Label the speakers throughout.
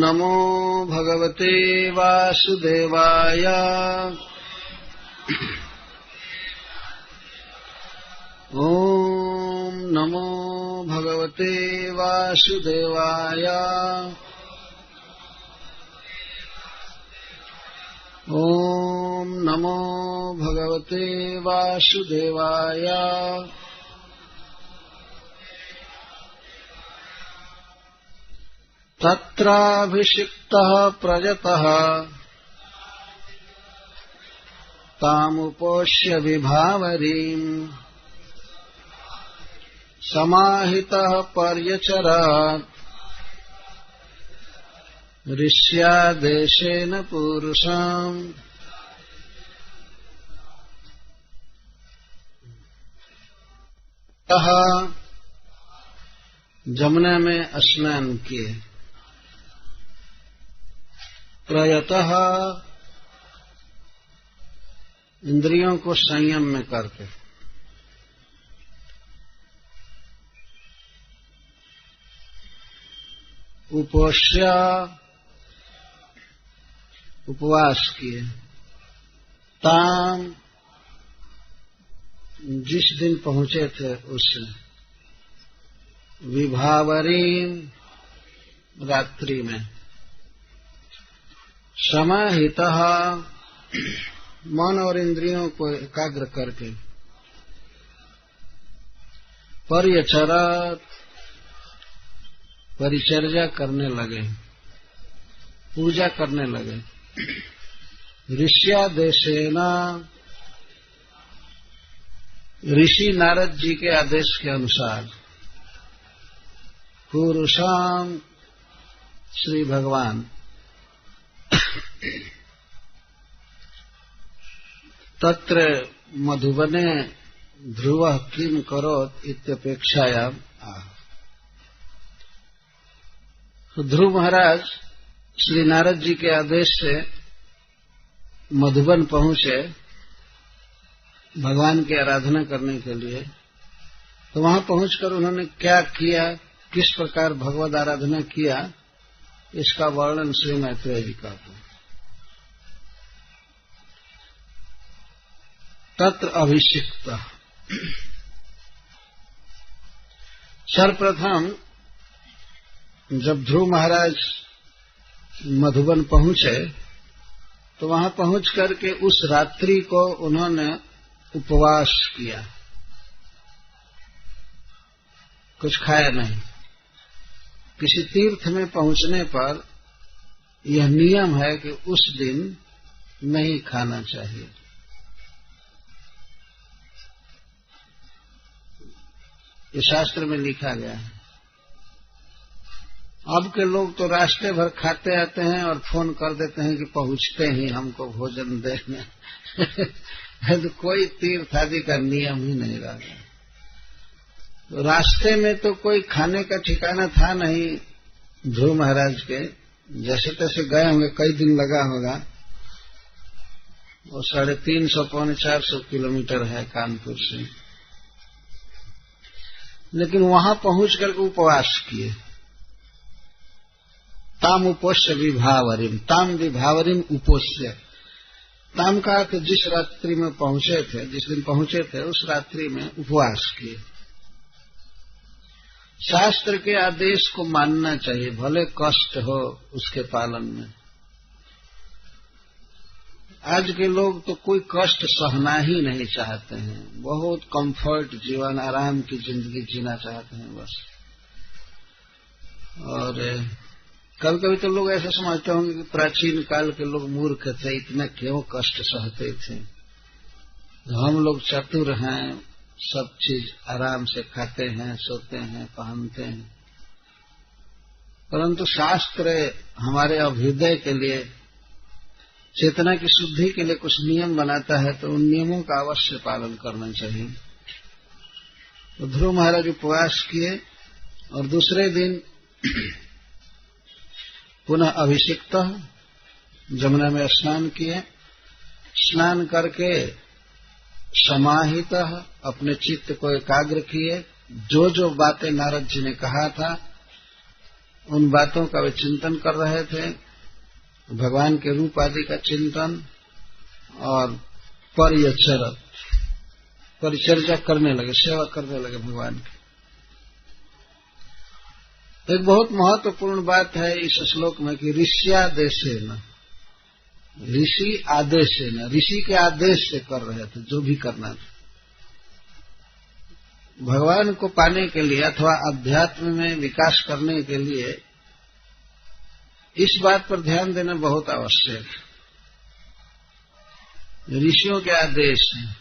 Speaker 1: नमो भगवते वासुदेवाय। ओम नमो भगवते वासुदेवाय। ओम नमो भगवते वासुदेवाय। तत्राभिषिक्तः प्रजतः तामुपोष्य विभावरीम् समाहितः पर्यचरत् ऋष्यादेशेन पुरुषम्। जमुना में स्नान किए। प्रयतः इंद्रियों को संयम में करके। उपोष्य उपवास किए। ताम जिस दिन पहुंचे थे उस विभावरीम रात्रि में। समाहितः मन और इंद्रियों को एकाग्र करके। पर्यचरत् परिचर्या करने लगे, पूजा करने लगे। ऋष्यादेशेन ऋषि नारद जी के आदेश के अनुसार। पुरुषाम श्री भगवान। तत्र मधुबने ध्रुवः किम करोत् इत्यपेक्षायाम् आह। तो ध्रुव महाराज श्री नारद जी के आदेश से मधुबन पहुंचे भगवान की आराधना करने के लिए। तो वहां पहुंचकर उन्होंने क्या किया, किस प्रकार भगवद आराधना किया, इसका वर्णन श्री मैत्रेय जी करते हैं। तत्र अभिषिक्त। सर्वप्रथम जब ध्रुव महाराज मधुबन पहुंचे तो वहां पहुंच करके उस रात्रि को उन्होंने उपवास किया, कुछ खाया नहीं। किसी तीर्थ में पहुंचने पर यह नियम है कि उस दिन नहीं खाना चाहिए। ये शास्त्र में लिखा गया है। अब के लोग तो रास्ते भर खाते आते हैं और फोन कर देते हैं कि पहुंचते ही हमको भोजन देने। तो कोई तीर्थ आदि का नियम ही नहीं रहा। तो रास्ते में तो कोई खाने का ठिकाना था नहीं ध्रुव महाराज के। जैसे तैसे गए होंगे, कई दिन लगा होगा। वो 350 पौने 400 किलोमीटर है कानपुर से। लेकिन वहां पहुंच करके उपवास किए। ताम उपोष्य विभावरीम। ताम विभावरीम उपोष्य। ताम का अर्थ जिस रात्रि में पहुंचे थे, जिस दिन पहुंचे थे उस रात्रि में उपवास किए। शास्त्र के आदेश को मानना चाहिए, भले कष्ट हो उसके पालन में। आज के लोग तो कोई कष्ट सहना ही नहीं चाहते हैं। बहुत कंफर्ट जीवन, आराम की जिंदगी जीना चाहते हैं बस। और कभी कभी तो लोग ऐसा समझते होंगे कि प्राचीन काल के लोग मूर्ख थे, इतना क्यों कष्ट सहते थे। हम लोग चतुर हैं, सब चीज आराम से खाते हैं, सोते हैं, पहनते हैं। परंतु शास्त्र हमारे अभ्युदय के लिए, चेतना की शुद्धि के लिए कुछ नियम बनाता है, तो उन नियमों का अवश्य पालन करना चाहिए। तो ध्रुव महाराज उपवास किए और दूसरे दिन पुनः अभिषिक्त जमुना में स्नान किए। स्नान करके समाहित अपने चित्त को एकाग्र किए। जो जो बातें नारद जी ने कहा था उन बातों का वे चिंतन कर रहे थे, भगवान के रूप आदि का चिंतन, और परिचर्या करने लगे, सेवा करने लगे भगवान की। एक बहुत महत्वपूर्ण बात है इस श्लोक में कि ऋष्यादेशेन, ऋषि आदेशेन, ऋषि के आदेश से कर रहे थे जो भी करना था। भगवान को पाने के लिए अथवा अध्यात्म में विकास करने के लिए इस बात पर ध्यान देना बहुत आवश्यक है। ऋषियों के आदेश हैं,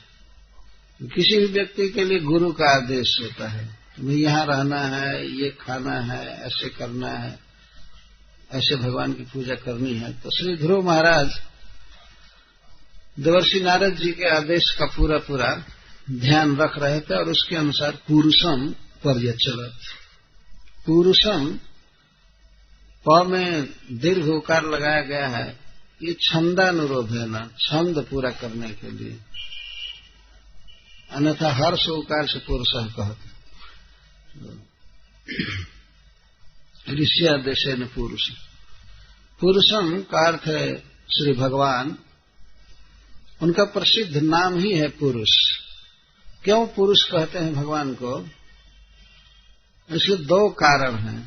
Speaker 1: किसी भी व्यक्ति के लिए गुरु का आदेश होता है, तुम्हें यहाँ रहना है, ये खाना है, ऐसे करना है, ऐसे भगवान की पूजा करनी है। तो श्री ध्रुव महाराज देवर्षि नारद जी के आदेश का पूरा पूरा ध्यान रख रहे थे और उसके अनुसार पुरुषम पर्यचरत। पुरुषम प में दीर्घ उकार लगाया गया है, ये छंदानुरोध है ना, छंद पूरा करने के लिए, अन्यथा हर्ष उकार से पुरुष कहते। ऋष्यादेशेन पुरुष, पुरुषम का अर्थ है श्री भगवान, उनका प्रसिद्ध नाम ही है पुरुष। क्यों पुरुष कहते हैं भगवान को? इसके दो कारण हैं।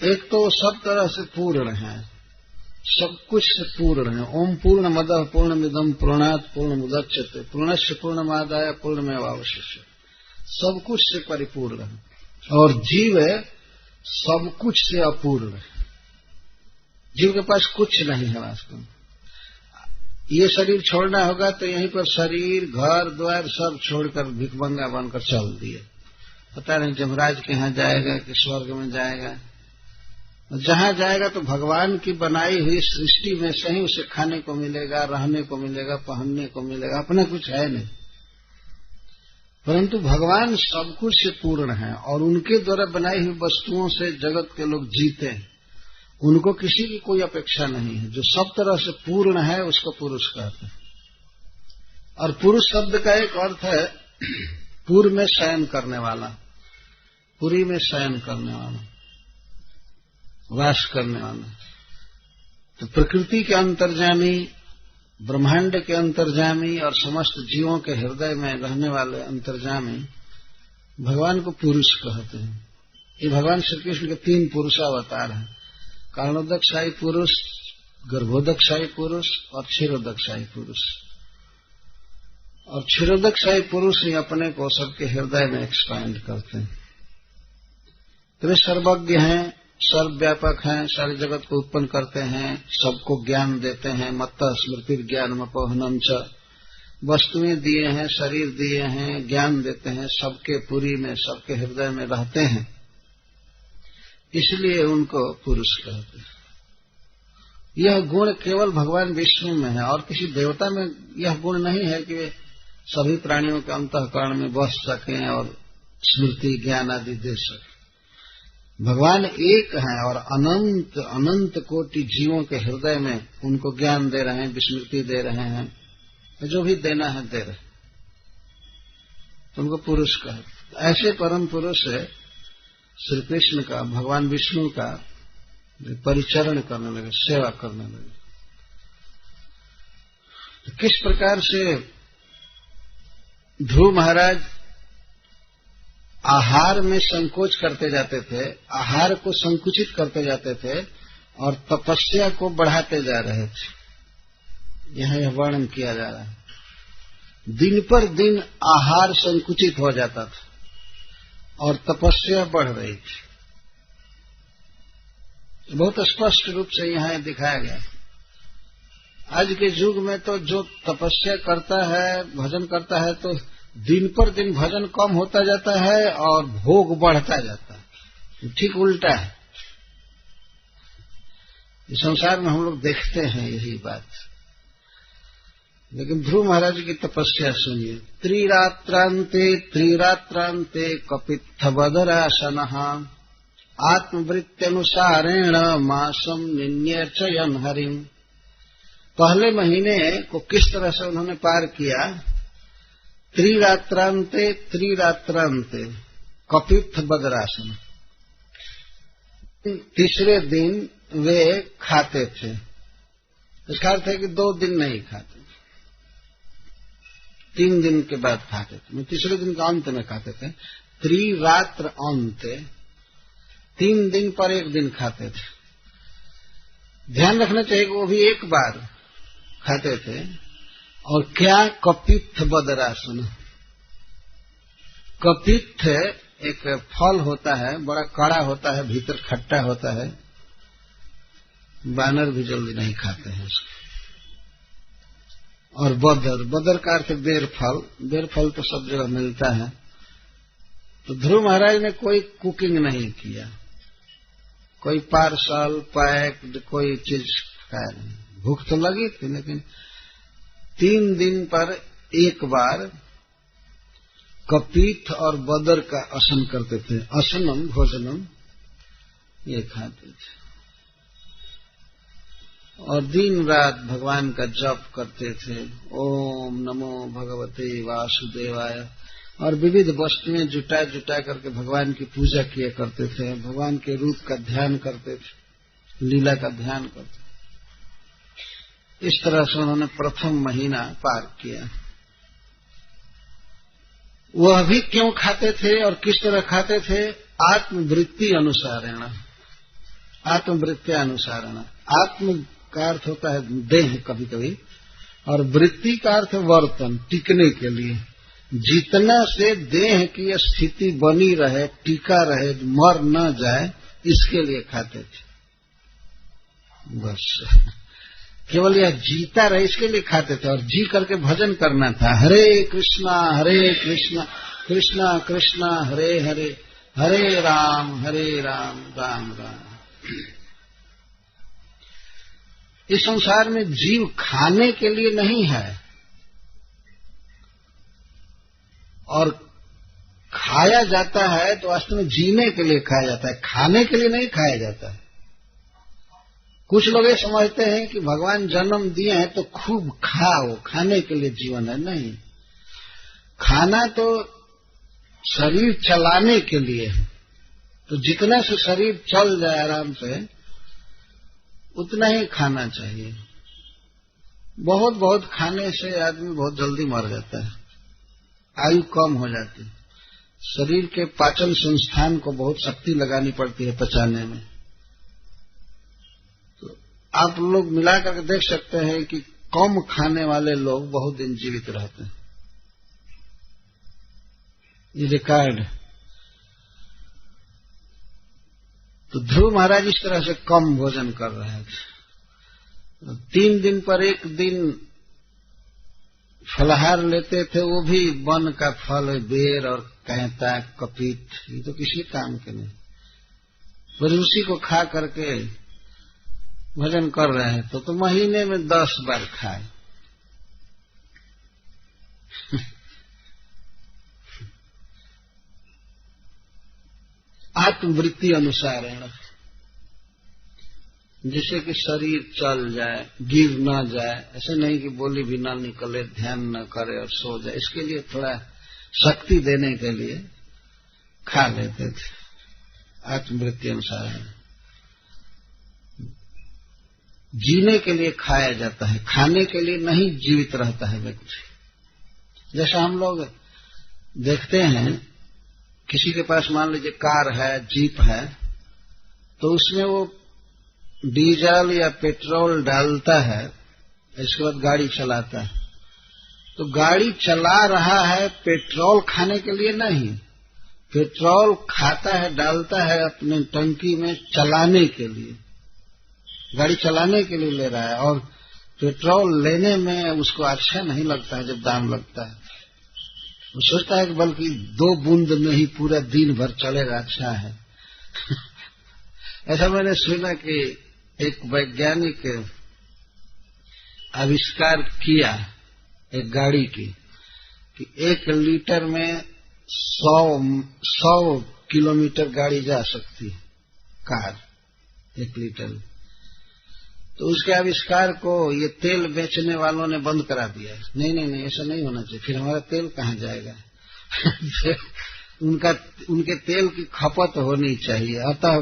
Speaker 1: एक तो सब तरह से पूर्ण है, सब कुछ से पूर्ण है। ओम पूर्ण मदः पूर्णमिदं पूर्णात् पूर्णमुदच्यते पूर्णस्य पूर्णमादाय पूर्णमेवावशिष्यते, सब कुछ से परिपूर्ण है। और जीव सब कुछ से अपूर्ण है, जीव के पास कुछ नहीं है वास्तव में। ये शरीर छोड़ना होगा तो यहीं पर शरीर घर द्वार सब छोड़कर भिखमंगा बनकर चल दिए। पता नहीं जमराज के यहाँ जाएगा कि स्वर्ग में जाएगा। जहां जाएगा तो भगवान की बनाई हुई सृष्टि में से ही उसे खाने को मिलेगा, रहने को मिलेगा, पहनने को मिलेगा, अपना कुछ है नहीं। परंतु भगवान सब कुछ से पूर्ण है और उनके द्वारा बनाई हुई वस्तुओं से जगत के लोग जीते हैं। उनको किसी की कोई अपेक्षा नहीं है। जो सब तरह से पूर्ण है उसको पुरुष कहते हैं। और पुरुष शब्द का एक अर्थ है पूर्व में शयन करने वाला, पुरी में शयन करने वाला, वास करने वाला। तो प्रकृति के अंतर्जामी, ब्रह्मांड के अंतर्जामी और समस्त जीवों के हृदय में रहने वाले अंतर्जामी भगवान को पुरुष कहते हैं। ये भगवान श्री कृष्ण के 3 पुरुषावतार हैं, कारणोदकशाही पुरुष, गर्भोदकशाही पुरुष और क्षीरोदकशाही पुरुष। और क्षीरोदकशाही पुरुष ही अपने को सबके हृदय में एक्सपांड करते हैं। तो वे सर्वज्ञ हैं, सर्वव्यापक हैं, सारे जगत को उत्पन्न करते हैं, सबको ज्ञान देते हैं। मत्तः स्मृति ज्ञानमपोहनम च, वस्तुएं दिए हैं, शरीर दिए हैं, ज्ञान देते हैं, सबके पुरी में, सबके हृदय में रहते हैं, इसलिए उनको पुरुष कहते हैं। यह गुण केवल भगवान विष्णु में है और किसी देवता में यह गुण नहीं है कि वे सभी प्राणियों के अंतःकरण में बस सकें और स्मृति ज्ञान आदि दे सकें। भगवान एक हैं और अनंत अनंत कोटि जीवों के हृदय में उनको ज्ञान दे रहे हैं, विस्मृति दे रहे हैं, जो भी देना है दे रहे हैं, उनको पुरुष कहते। ऐसे परम पुरुष है श्री कृष्ण का, भगवान विष्णु का परिचरण करने लगे, सेवा करने लगे। तो किस प्रकार से ध्रुव महाराज आहार में संकोच करते जाते थे, आहार को संकुचित करते जाते थे और तपस्या को बढ़ाते जा रहे थे, यहाँ यह वर्णन किया जा रहा है। दिन पर दिन आहार संकुचित हो जाता था और तपस्या बढ़ रही थी। बहुत स्पष्ट रूप से यहाँ दिखाया गया। आज के युग में तो जो तपस्या करता है, भजन करता है, तो दिन पर दिन भजन कम होता जाता है और भोग बढ़ता जाता है। ठीक उल्टा है। इस संसार में हम लोग देखते हैं यही बात। लेकिन ध्रुव महाराज की तपस्या सुनिए। त्रिरात्रांते कपित्थवदरासनः आत्मवृत्त्यनुसारेण मासम निन्यर्चयन् हरिम। पहले महीने को किस तरह से उन्होंने पार किया? त्रिरात्रांते कपित्थवदरासन। तीसरे दिन वे खाते थे। इसका अर्थ है कि 2 दिन नहीं खाते, 3 दिन के बाद खाते थे। तीसरे दिन के अंत में खाते थे। त्रिरात्र अंते, 3 दिन पर 1 दिन खाते थे। ध्यान रखना चाहिए कि वो भी एक बार खाते थे। और क्या? कपित्थ बदरासन। कपित्थ एक फल होता है, बड़ा कड़ा होता है, भीतर खट्टा होता है, बानर भी जल्दी नहीं खाते हैं उसको। और बदर, बदर का अर्थ बेर फल। बेर फल तो सब जगह मिलता है। तो ध्रुव महाराज ने कोई कुकिंग नहीं किया, कोई पार्सल पैक्ड कोई चीज खाया नहीं। भूख तो लगी थी, लेकिन 3 दिन पर 1 बार कपीठ और बदर का असन करते थे। असनम भोजनम ये खाते थे। और दिन रात भगवान का जप करते थे। ओम नमो भगवते वासुदेवाय। और विविध वस्तुएं जुटा जुटा करके भगवान की पूजा किया करते थे। भगवान के रूप का ध्यान करते थे, लीला का ध्यान करते थे। इस तरह से उन्होंने प्रथम महीना पार किया। वह भी क्यों खाते थे और किस तरह खाते थे? आत्मवृत्ति अनुसारेण, आत्मवृत्त्यानुसारेण। आत्म का अर्थ होता है देह कभी कभी, और वृत्ति का अर्थ वर्तन, टिकने के लिए। जितना से देह की स्थिति बनी रहे, टिका रहे, मर न जाए, इसके लिए खाते थे। बस केवल यह जीता रहे इसके लिए खाते थे। और जी करके भजन करना था। हरे कृष्णा कृष्णा कृष्णा हरे हरे, हरे राम राम राम। इस संसार में जीव खाने के लिए नहीं है, और खाया जाता है तो वास्तव में जीने के लिए खाया जाता है, खाने के लिए नहीं खाया जाता है। कुछ लोग ये समझते हैं कि भगवान जन्म दिए हैं तो खूब खाओ, खाने के लिए जीवन है। नहीं, खाना तो शरीर चलाने के लिए है। तो जितना से शरीर चल जाए आराम से, उतना ही खाना चाहिए। बहुत बहुत खाने से आदमी बहुत जल्दी मर जाता है, आयु कम हो जाती है। शरीर के पाचन संस्थान को बहुत शक्ति लगानी पड़ती है पचाने में। तो आप लोग मिला करके देख सकते हैं कि कम खाने वाले लोग बहुत दिन जीवित रहते हैं। ये रिकॉर्ड। तो ध्रुव महाराज इस तरह से कम भोजन कर रहे थे। 3 दिन पर 1 दिन फलाहार लेते थे, वो भी वन का फल, बेर और कैता कपीठ, ये तो किसी काम के नहीं। पर उसी को खा करके भजन कर रहे हैं। तो महीने में 10 बार खाए। आत्मवृत्ति अनुसार है, जिससे कि शरीर चल जाए, गिर न जाए। ऐसे नहीं कि बोली भी ना निकले, ध्यान न करे और सो जाए। इसके लिए थोड़ा शक्ति देने के लिए खा लेते थे। आत्मवृत्ति अनुसार है। जीने के लिए खाया जाता है, खाने के लिए नहीं जीवित रहता है व्यक्ति। जैसा हम लोग देखते हैं, किसी के पास मान लीजिए कार है, जीप है, तो उसमें वो डीजल या पेट्रोल डालता है, इसके बाद गाड़ी चलाता है। तो गाड़ी चला रहा है पेट्रोल खाने के लिए नहीं, पेट्रोल खाता है, डालता है अपने टंकी में चलाने के लिए, गाड़ी चलाने के लिए ले रहा है। और पेट्रोल लेने में उसको अच्छा नहीं लगता है जब दाम लगता है। वो सोचता है कि बल्कि 2 बूंद में ही पूरा दिन भर चलेगा, अच्छा है। ऐसा मैंने सुना कि एक वैज्ञानिक आविष्कार किया एक गाड़ी की, कि 1 लीटर में 100 किलोमीटर गाड़ी जा सकती है, कार 1 लीटर। तो उसके आविष्कार को ये तेल बेचने वालों ने बंद करा दिया। नहीं, ऐसा नहीं होना चाहिए, फिर हमारा तेल कहाँ जाएगा। उनके तेल की खपत होनी चाहिए। अतः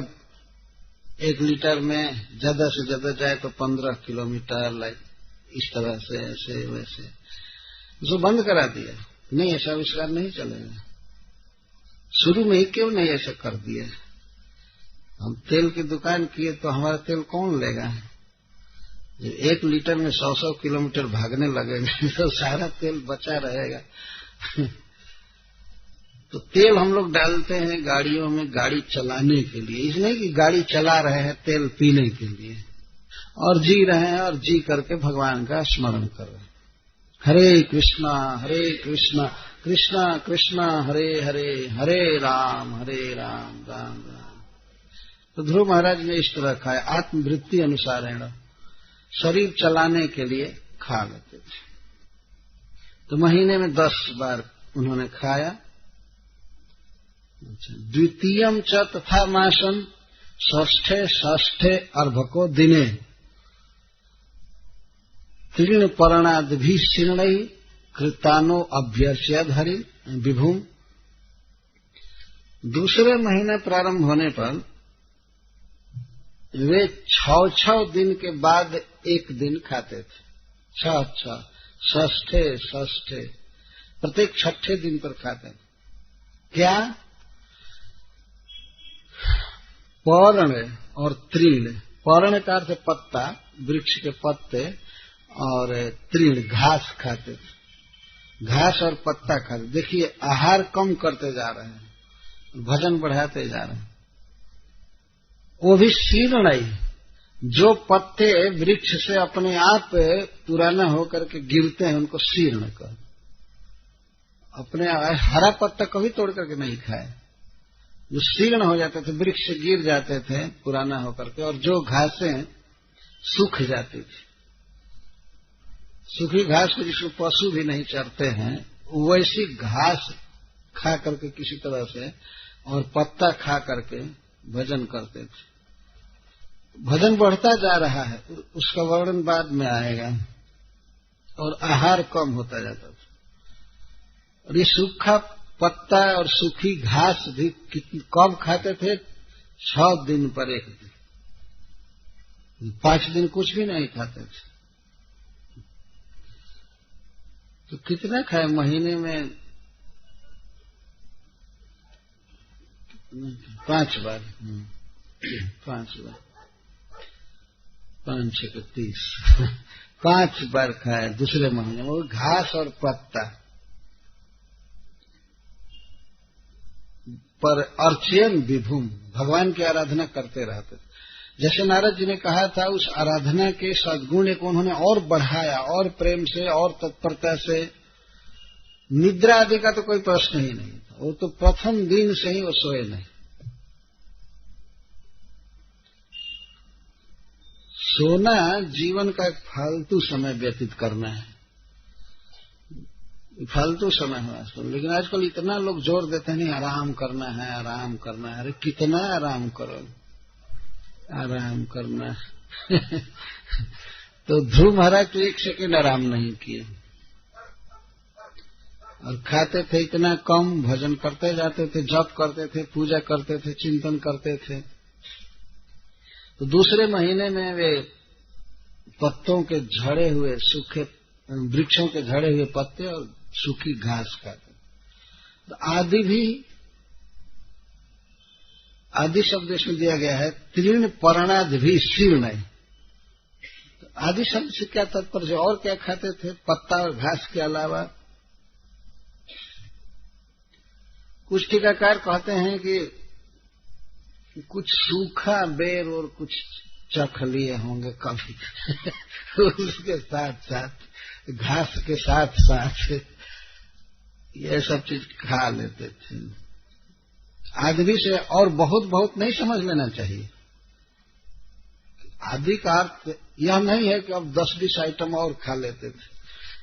Speaker 1: 1 लीटर में ज्यादा से ज्यादा जाए तो 15 किलोमीटर, लाइक इस तरह से, ऐसे वैसे। उसको बंद करा दिया, नहीं ऐसा आविष्कार नहीं चलेगा। शुरू में ही क्यों नहीं ऐसा कर दिया? हम तेल की दुकान किए तो हमारा तेल कौन लेगा? जब 1 लीटर में 100 किलोमीटर भागने लगेगा तो सारा तेल बचा रहेगा। तो तेल हम लोग डालते हैं गाड़ियों में गाड़ी चलाने के लिए, इसलिए कि गाड़ी चला रहे हैं तेल पीने के लिए, और जी रहे हैं और जी करके भगवान का स्मरण कर रहे हैं। हरे कृष्णा कृष्णा कृष्णा हरे हरे, हरे राम राम राम। तो ध्रुव महाराज ने इस तरह खाया, आत्मवृत्ति अनुसारेण, शरीर चलाने के लिए खा लेते थे। तो महीने में 10 बार उन्होंने खाया। द्वितीयम च तथा मासन षष्ठे अर्भको दिने तीर्ण पर्णादि शीर्णै कृतानो अभ्यर्च्यद हरि विभुम। दूसरे महीने प्रारंभ होने पर वे 6 दिन के बाद 1 दिन खाते थे। 6 षष्ठे प्रत्येक 6ठे दिन पर खाते थे। क्या? पर्ण और तृण। पर्ण का अर्थ पत्ता, वृक्ष के पत्ते, और तृण घास खाते थे। घास और पत्ता खाते। देखिए आहार कम करते जा रहे हैं, वजन बढ़ाते जा रहे हैं। वो भी शीर्ण, जो पत्ते वृक्ष से अपने आप पुराना होकर के गिरते हैं उनको शीर्ण कर। अपने हरा पत्ता कभी तोड़ करके नहीं खाए, जो शीर्ण हो जाते थे, वृक्ष से गिर जाते थे पुराना होकर के, और जो घासें सूख जाती थी, सूखी घास को जिसको पशु भी नहीं चरते हैं, वैसी घास खा करके किसी तरह से, और पत्ता खा करके भजन करते थे। भजन बढ़ता जा रहा है, उसका वर्णन बाद में आएगा, और आहार कम होता जाता था। और ये सूखा पत्ता और सूखी घास भी कब खाते थे? 6 दिन पर 1 दिन। 5 दिन कुछ भी नहीं खाते थे। तो कितना खाए महीने में? 5 बार। 5 बार, 5 6 के 30। 5 बार खाए दूसरे महीने में, वो घास और पत्ता पर। अर्चयन विभुम, भगवान की आराधना करते रहते थे। जैसे नारद जी ने कहा था, उस आराधना के सद्गुण को उन्होंने और बढ़ाया, और प्रेम से और तत्परता से। निद्रा आदि का तो कोई प्रश्न ही नहीं था, वो तो प्रथम दिन से ही वो सोए नहीं। सोना जीवन का एक फालतू समय व्यतीत करना है, फालतू समय है आजकल। लेकिन आजकल इतना लोग जोर देते हैं, नहीं आराम करना है, आराम करना है। अरे कितना आराम करो, आराम करना। तो ध्रुव महाराज तो 1 सेकंड आराम नहीं किए, और खाते थे इतना कम, भजन करते जाते थे, जप करते थे, पूजा करते थे, चिंतन करते थे। तो दूसरे महीने में वे पत्तों के झड़े हुए, सूखे वृक्षों के झड़े हुए पत्ते और सूखी घास खाते। तो आदि शब्द इसमें दिया गया है, तीर्ण पर्णादि भी शीर्ण। तो आदि शब्द से क्या तात्पर्य? और क्या खाते थे पत्ता और घास के अलावा? कुछ टीकाकार कहते हैं कि कुछ सूखा बेर और कुछ चख लिए होंगे कभी। उसके साथ साथ, घास के साथ साथ ये सब चीज खा लेते थे। आदि से और बहुत बहुत नहीं समझ लेना चाहिए। आदि का अर्थ यह नहीं है कि अब 10-20 आइटम और खा लेते थे।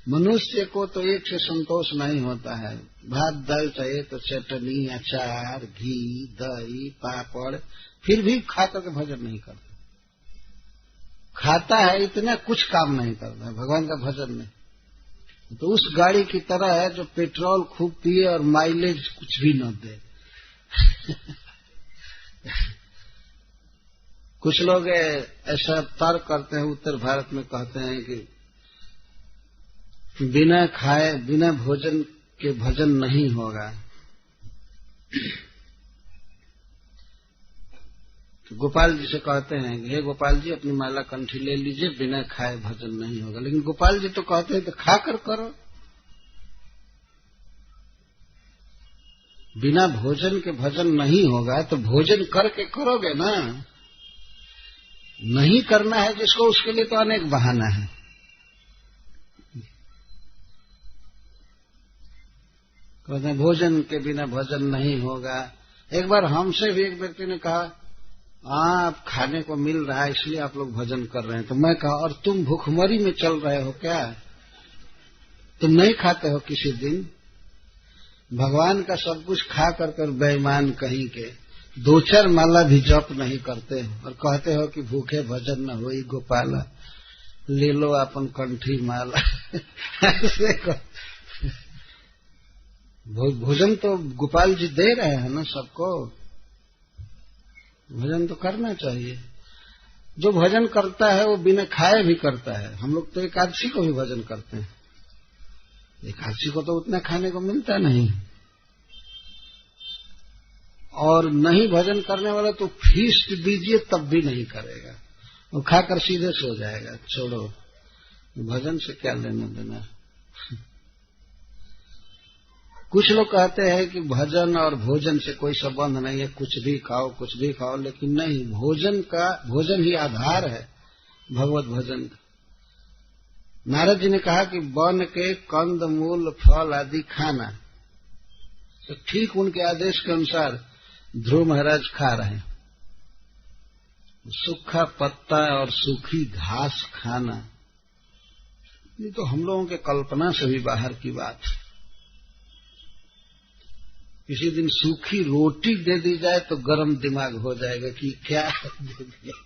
Speaker 1: मनुष्य को तो एक से संतोष नहीं होता है। भात दाल चाहिए तो चटनी, अचार, घी, दही, पापड़, फिर भी खा करके भजन नहीं करता। खाता है इतना, कुछ काम नहीं करता है भगवान का भजन में। तो उस गाड़ी की तरह है जो पेट्रोल खूब पिए और माइलेज कुछ भी न दे। कुछ लोग ऐसा तर्क करते हैं, उत्तर भारत में कहते हैं कि बिना खाए बिना भोजन के भजन नहीं होगा। तो गोपाल जी से कहते हैं, हे गोपाल जी अपनी माला कंठी ले लीजिए, बिना खाए भजन नहीं होगा। लेकिन गोपाल जी तो कहते हैं तो खाकर करो, बिना भोजन के भजन नहीं होगा तो भोजन करके करोगे ना। नहीं करना है जिसको, उसके लिए तो अनेक बहाना है। कहते हैं भोजन के बिना भजन नहीं होगा। एक बार हमसे भी एक व्यक्ति ने कहा, आप खाने को मिल रहा है इसलिए आप लोग भजन कर रहे हैं। तो मैं कहा, और तुम भूखमरी में चल रहे हो क्या? तुम नहीं खाते हो किसी दिन? भगवान का सब कुछ खा कर बेईमान कहीं के 2-4 माला भी जप नहीं करते हो और कहते हो कि भूखे भजन न होई गोपाला, ले लो अपन कंठी माला। ऐसे भोजन तो गोपाल जी दे रहे हैं ना सबको, भजन तो करना चाहिए। जो भजन करता है वो बिना खाए भी करता है। हम लोग तो एकादशी को भी भजन करते हैं, एकादशी को तो उतना खाने को मिलता नहीं। और नहीं भजन करने वाला तो फीस्ट दीजिए तब भी नहीं करेगा, वो खाकर सीधे सो जाएगा। छोड़ो, भजन से क्या लेना देना। कुछ लोग कहते हैं कि भजन और भोजन से कोई संबंध नहीं है, कुछ भी खाओ कुछ भी खाओ, लेकिन नहीं, भोजन ही आधार है भगवत भजन का। नारद जी ने कहा कि वन के कंद मूल फल आदि खाना, तो ठीक उनके आदेश के अनुसार ध्रुव महाराज खा रहे हैं। सूखा पत्ता और सूखी घास खाना, ये तो हम लोगों के कल्पना से भी बाहर की बात है। किसी दिन सूखी रोटी दे दी जाए तो गरम दिमाग हो जाएगा कि क्या दे दिया,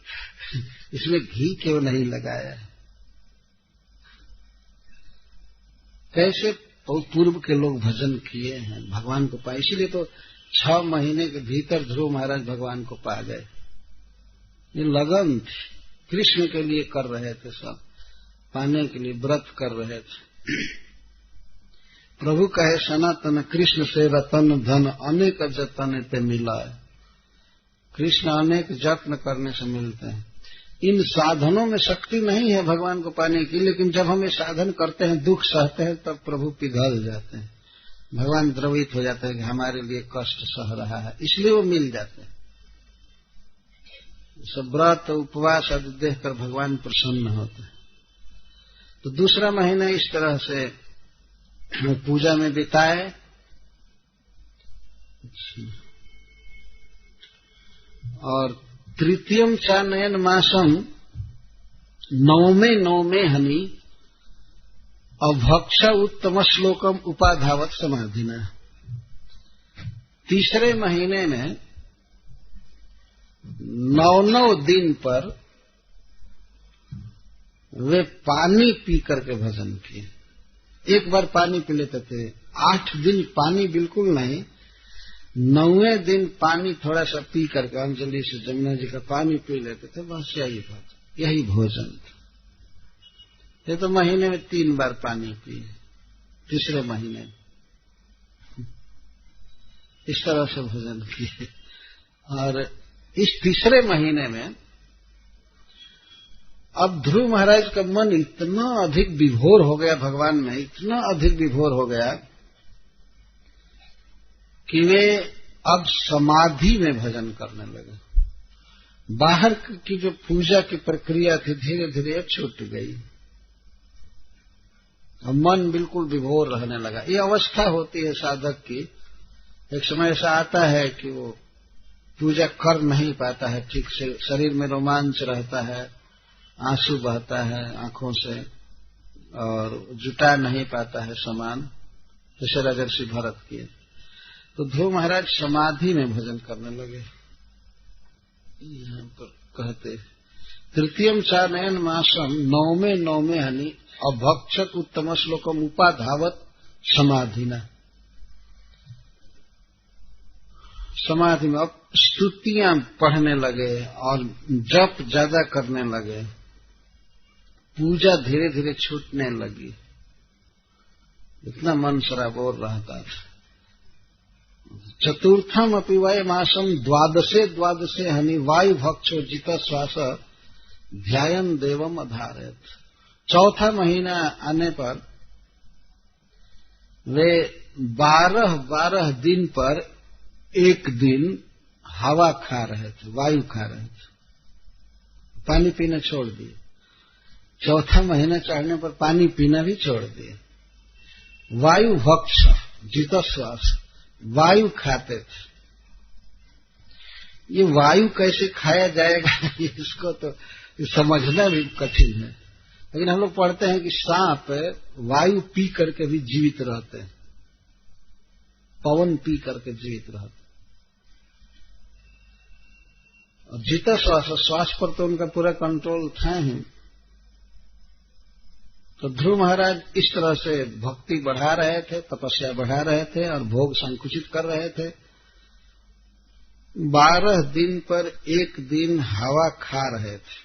Speaker 1: इसमें घी क्यों नहीं लगाया। कैसे पूर्व के लोग भजन किए हैं, भगवान को पाए। इसीलिए तो 6 महीने के भीतर ध्रुव महाराज भगवान को पा गए। ये लगन थी, कृष्ण के लिए कर रहे थे, सब पाने के लिए व्रत कर रहे थे। प्रभु कहे सनातन कृष्ण से रतन धन अनेक जतन ते मिला है। कृष्ण अनेक जत्न करने से मिलते हैं। इन साधनों में शक्ति नहीं है भगवान को पाने की, लेकिन जब हम ये साधन करते हैं, दुख सहते हैं, तब प्रभु पिघल जाते हैं। भगवान द्रवित हो जाते हैं कि हमारे लिए कष्ट सह रहा है, इसलिए वो मिल जाते हैं। सब व्रत उपवास आदि देखकर भगवान प्रसन्न होते हैं। तो दूसरा महीना इस तरह से पूजा में बिताए। और तृतीयम चानयन मासम, 9वें हनि अभक्ष उत्तम श्लोकम उपाधावत समाधिना। तीसरे महीने में 9 दिन पर वे पानी पी करके भजन किए। एक बार पानी पी लेते थे, 8 दिन पानी बिल्कुल नहीं, 9वें दिन पानी थोड़ा सा पी करके अंजलि से जमुना जी का पानी पी लेते थे, बस यही भोजन था। ये तो महीने में 3 बार पानी पिए, तीसरे महीने इस तरह से भोजन किए। और इस तीसरे महीने में अब ध्रुव महाराज का मन इतना अधिक विभोर हो गया भगवान में, इतना अधिक विभोर हो गया कि वे अब समाधि में भजन करने लगे। बाहर की जो पूजा की प्रक्रिया थी धीरे धीरे छूट गई, अब मन बिल्कुल विभोर रहने लगा। ये अवस्था होती है साधक की। एक समय ऐसा आता है कि वो पूजा कर नहीं पाता है ठीक से, शरीर में रोमांच रहता है, आंसू बहता है आंखों से और जुटा नहीं पाता है सामान, जैसे राजर्षि भरत किए। तो ध्रुव महाराज समाधि में भजन करने लगे। यहाँ पर कहते तृतीयम चानयन मासम 9वें हनि अभक्षत उत्तम श्लोकम उपाधावत समाधिना। समाधि में। अब स्तुतियां पढ़ने लगे और जप ज्यादा करने लगे, पूजा धीरे धीरे छूटने लगी, इतना मन सराबोर रहता था। चतुर्थम अपि वय मासम द्वादशे हनि वायु भक्षो जित श्वास ध्यायन देवम अधारयत। चौथा महीना आने पर वे 12 दिन पर एक दिन हवा खा रहे थे, वायु खा रहे थे, पानी पीना छोड़ दिए। चौथा महीना चढ़ने पर पानी पीना भी छोड़ दिए। वायु भक्ष जित श्वास, वायु खाते थे। ये वायु कैसे खाया जाएगा इसको तो समझना भी कठिन है, लेकिन हम लोग पढ़ते हैं कि सांप वायु पी करके भी जीवित रहते हैं, पवन पी करके जीवित रहते हैं। और जिता श्वास पर तो उनका पूरा कंट्रोल था ही। तो ध्रुव महाराज इस तरह से भक्ति बढ़ा रहे थे, तपस्या बढ़ा रहे थे और भोग संकुचित कर रहे थे। 12 दिन पर एक दिन हवा खा रहे थे।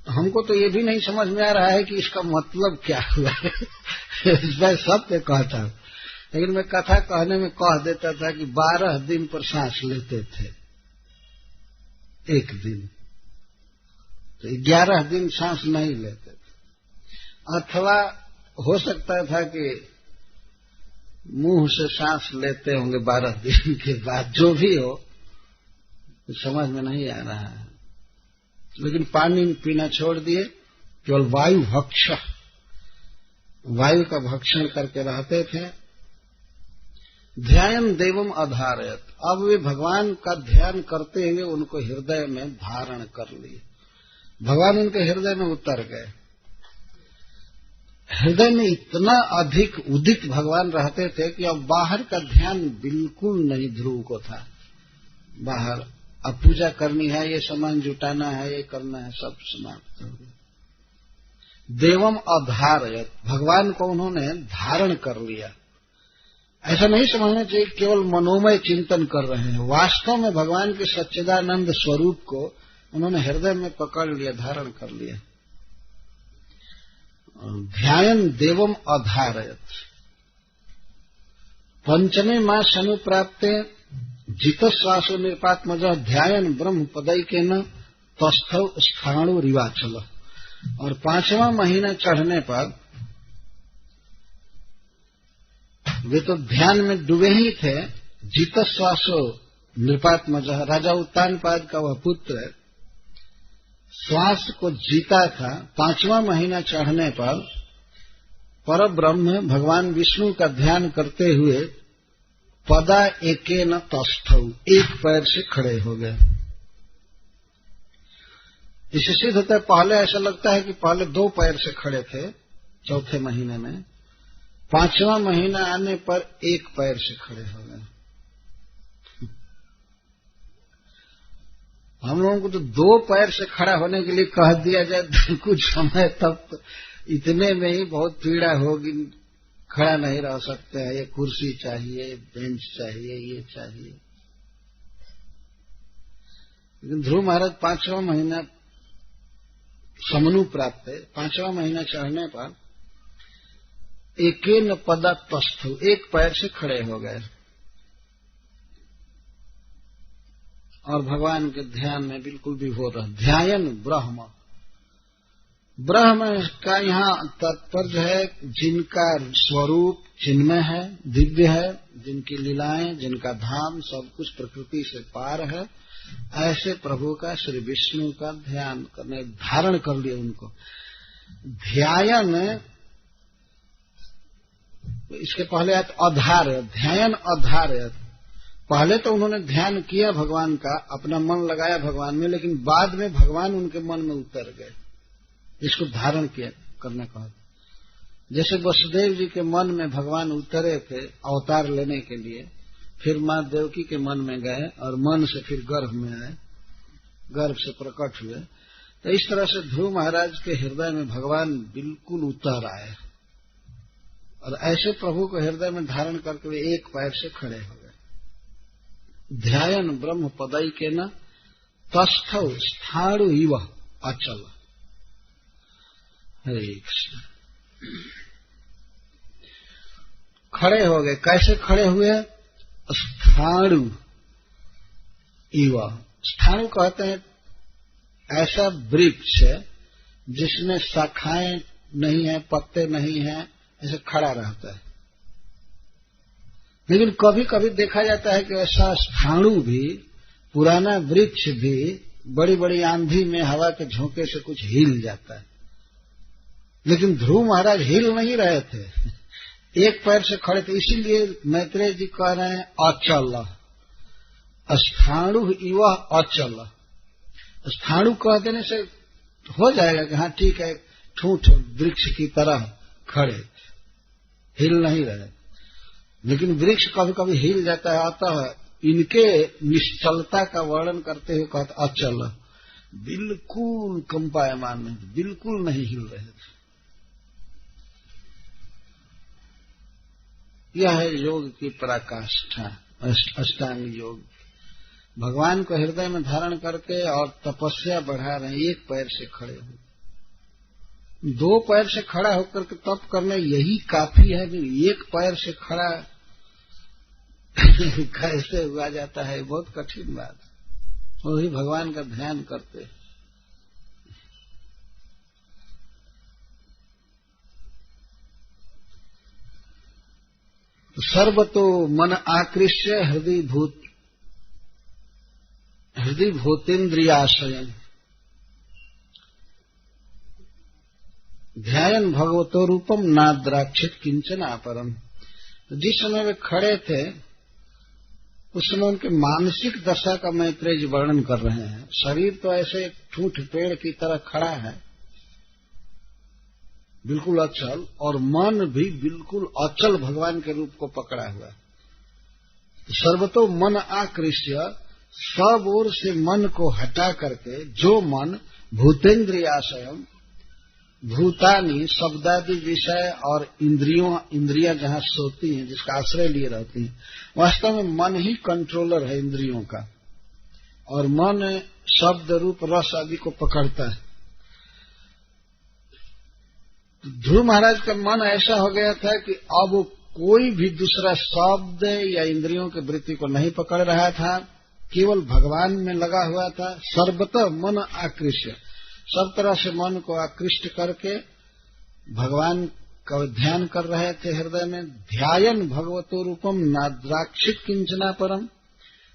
Speaker 1: हमको तो ये भी नहीं समझ में आ रहा है कि इसका मतलब क्या हुआ है। मैं सत्य कहता हूं, लेकिन मैं कथा कहने में कह देता था कि 12 दिन पर सांस लेते थे एक दिन, तो 11 दिन सांस नहीं लेते थे। अथवा हो सकता था कि मुंह से सांस लेते होंगे 12 दिन के बाद, जो भी हो तो समझ में नहीं आ रहा है। लेकिन पानी पीना छोड़ दिए, केवल वायु भक्ष, वायु का भक्षण करके रहते थे। ध्यान देवम अधारयत, अब वे भगवान का ध्यान करते हुए उनको हृदय में धारण कर लिए। भगवान उनके हृदय में उतर गए। हृदय में इतना अधिक उदित भगवान रहते थे कि अब बाहर का ध्यान बिल्कुल नहीं ध्रुव को था। बाहर अब पूजा करनी है, ये सामान जुटाना है, ये करना है, सब समाप्त हो गया। देवम अधारयत, भगवान को उन्होंने धारण कर लिया। ऐसा नहीं समझना चाहिए केवल मनोमय चिंतन कर रहे हैं, वास्तव में भगवान के सच्चिदानंद स्वरूप को उन्होंने हृदय में पकड़ लिया, धारण कर लिया। ध्यान देवम अधारयत। पंचमे मास अनुप्राप्ते जित श्वासो निपात्मज ध्यान ब्रह्म पदैकेन तस्थौ स्थाणु रिवाचल। और 5वां महीना चढ़ने पर वे तो ध्यान में डूबे ही थे। जित श्वासो नृपात्मज, राजा उत्तानपाद का वह पुत्र श्वास को जीता था। 5वां महीना चढ़ने पर परब्रह्म भगवान विष्णु का ध्यान करते हुए पदा एकेन तस्थौ, एक पैर से खड़े हो गए। इससे सिद्ध होता है, पहले ऐसा लगता है कि पहले 2 पैर से खड़े थे चौथे महीने में, 5वां महीना आने पर 1 पैर से खड़े हो गए। हम लोगों को तो 2 पैर से खड़ा होने के लिए कह दिया जाए कुछ समय तक तो इतने में ही बहुत पीड़ा होगी, खड़ा नहीं रह सकते हैं, ये कुर्सी चाहिए, बेंच चाहिए, ये चाहिए। लेकिन ध्रुव महाराज 5वां महीना समनु प्राप्त है, 5वां महीना चढ़ने पर एकेन पदा तस्थौ, 1 पैर से खड़े हो गए और भगवान के ध्यान में बिल्कुल विभोर रहे। ध्यान ब्रह्म, ब्रह्म का यहाँ तात्पर्य है जिनका स्वरूप चिन्मय है, दिव्य है, जिनकी लीलाएं, जिनका धाम सब कुछ प्रकृति से पार है, ऐसे प्रभु का, श्री विष्णु का ध्यान करने, धारण कर लिया उनको। ध्यान, इसके पहले अधार्य, ध्यान अधार्य। पहले तो उन्होंने ध्यान किया भगवान का, अपना मन लगाया भगवान में, लेकिन बाद में भगवान उनके मन में उतर गए, इसको धारण किया करने कहा। जैसे वसुदेव जी के मन में भगवान उतरे थे अवतार लेने के लिए, फिर मां देवकी के मन में गए और मन से फिर गर्भ में आए, गर्भ से प्रकट हुए। तो इस तरह से ध्रुव महाराज के हृदय में भगवान बिल्कुल उतर आए, और ऐसे प्रभु को हृदय में धारण करके वे एक पैर से खड़े हो गए। ध्यान ब्रह्म पदई के न तस्थ स्थाणु इव अचल। हरे कृष्ण। खड़े हो गए। कैसे खड़े हुए? स्थाणु इव। स्थाणु कहते हैं ऐसा वृक्ष जिसमें शाखाएं नहीं है, पत्ते नहीं है, ऐसे खड़ा रहता है। लेकिन कभी कभी देखा जाता है कि ऐसा स्थाणु भी, पुराना वृक्ष भी बड़ी बड़ी आंधी में हवा के झोंके से कुछ हिल जाता है। लेकिन ध्रुव महाराज हिल नहीं रहे थे, एक पैर से खड़े थे। इसीलिए मैत्रेय जी कह रहे हैं अचल। स्थाणु इव अचल। स्थाणु कह देने से हो जाएगा कि हाँ ठीक है, ठूठ वृक्ष की तरह खड़े, हिल नहीं रहे। लेकिन वृक्ष कभी कभी हिल जाता है। अतः इनके निश्चलता का वर्णन करते हुए कहते अचल, बिल्कुल कंपायमान नहीं, बिल्कुल नहीं हिल रहे थे। यह है योग की पराकाष्ठा, अष्टांग योग। भगवान को हृदय में धारण करके और तपस्या बढ़ा रहे हैं, एक पैर से खड़े हो। दो पैर से खड़ा होकर के तप करना यही काफी है। एक पैर से खड़ा कैसे हुआ जाता है, बहुत कठिन बात। वही भगवान का ध्यान करते। सर्वतो मन आकृष्य हृदय भूतेन्द्रियाशयन ध्यान भगवतो रूपम नाद्राक्षित किंचन अपरम। तो जिस समय वे खड़े थे उस समय उनके मानसिक दशा का मैत्रेय जी वर्णन कर रहे हैं। शरीर तो ऐसे ठूठ पेड़ की तरह खड़ा है, बिल्कुल अचल, और मन भी बिल्कुल अचल भगवान के रूप को पकड़ा हुआ है। सर्वतो मन आकृष्य, सब ओर से मन को हटा करके, जो मन भूतेन्द्रियाशयम, भूतानी शब्दादि विषय और इंद्रियां जहां सोती हैं, जिसका आश्रय लिए रहती हैं, वास्तव में मन ही कंट्रोलर है इंद्रियों का, और मन शब्द रूप रस आदि को पकड़ता है। ध्रुव महाराज का मन ऐसा हो गया था कि अब वो कोई भी दूसरा शब्द या इंद्रियों की वृत्ति को नहीं पकड़ रहा था, केवल भगवान में लगा हुआ था। सर्वतः मन आकृष्य, सब तरह से मन को आकृष्ट करके भगवान का ध्यान कर रहे थे हृदय में। ध्यान भगवतो रूपम नाद्राक्षित किंचना परम,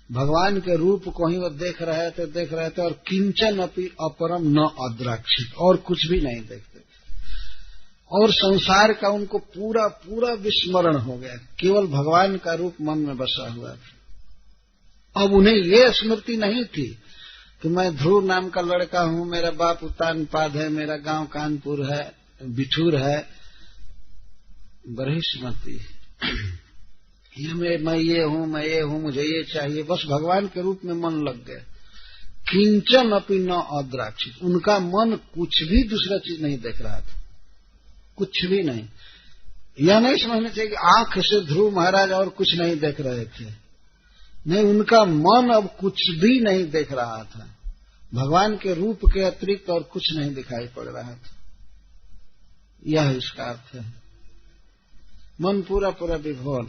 Speaker 1: भगवान के रूप को ही वो देख रहे थे, और किंचन अपि अपरम न अद्राक्षित, और कुछ भी नहीं देखते। और संसार का उनको पूरा पूरा विस्मरण हो गया, केवल भगवान का रूप मन में बसा हुआ था। अब उन्हें ये स्मृति नहीं थी कि मैं ध्रुव नाम का लड़का हूं, मेरा बाप उतानपाद है, मेरा गांव कानपुर है, बिठूर है, बड़ी स्मृति। मैं ये हूं, मुझे ये चाहिए, बस भगवान के रूप में मन लग गया। किंचन अपि न अद्राक्षित, उनका मन कुछ भी दूसरा चीज नहीं देख रहा था, कुछ भी नहीं। यह नहीं समझना चाहिए कि आंख से ध्रुव महाराज और कुछ नहीं देख रहे थे, नहीं, उनका मन अब कुछ भी नहीं देख रहा था। भगवान के रूप के अतिरिक्त और कुछ नहीं दिखाई पड़ रहा था। यह इसका अर्थ है, मन पूरा पूरा विभोर।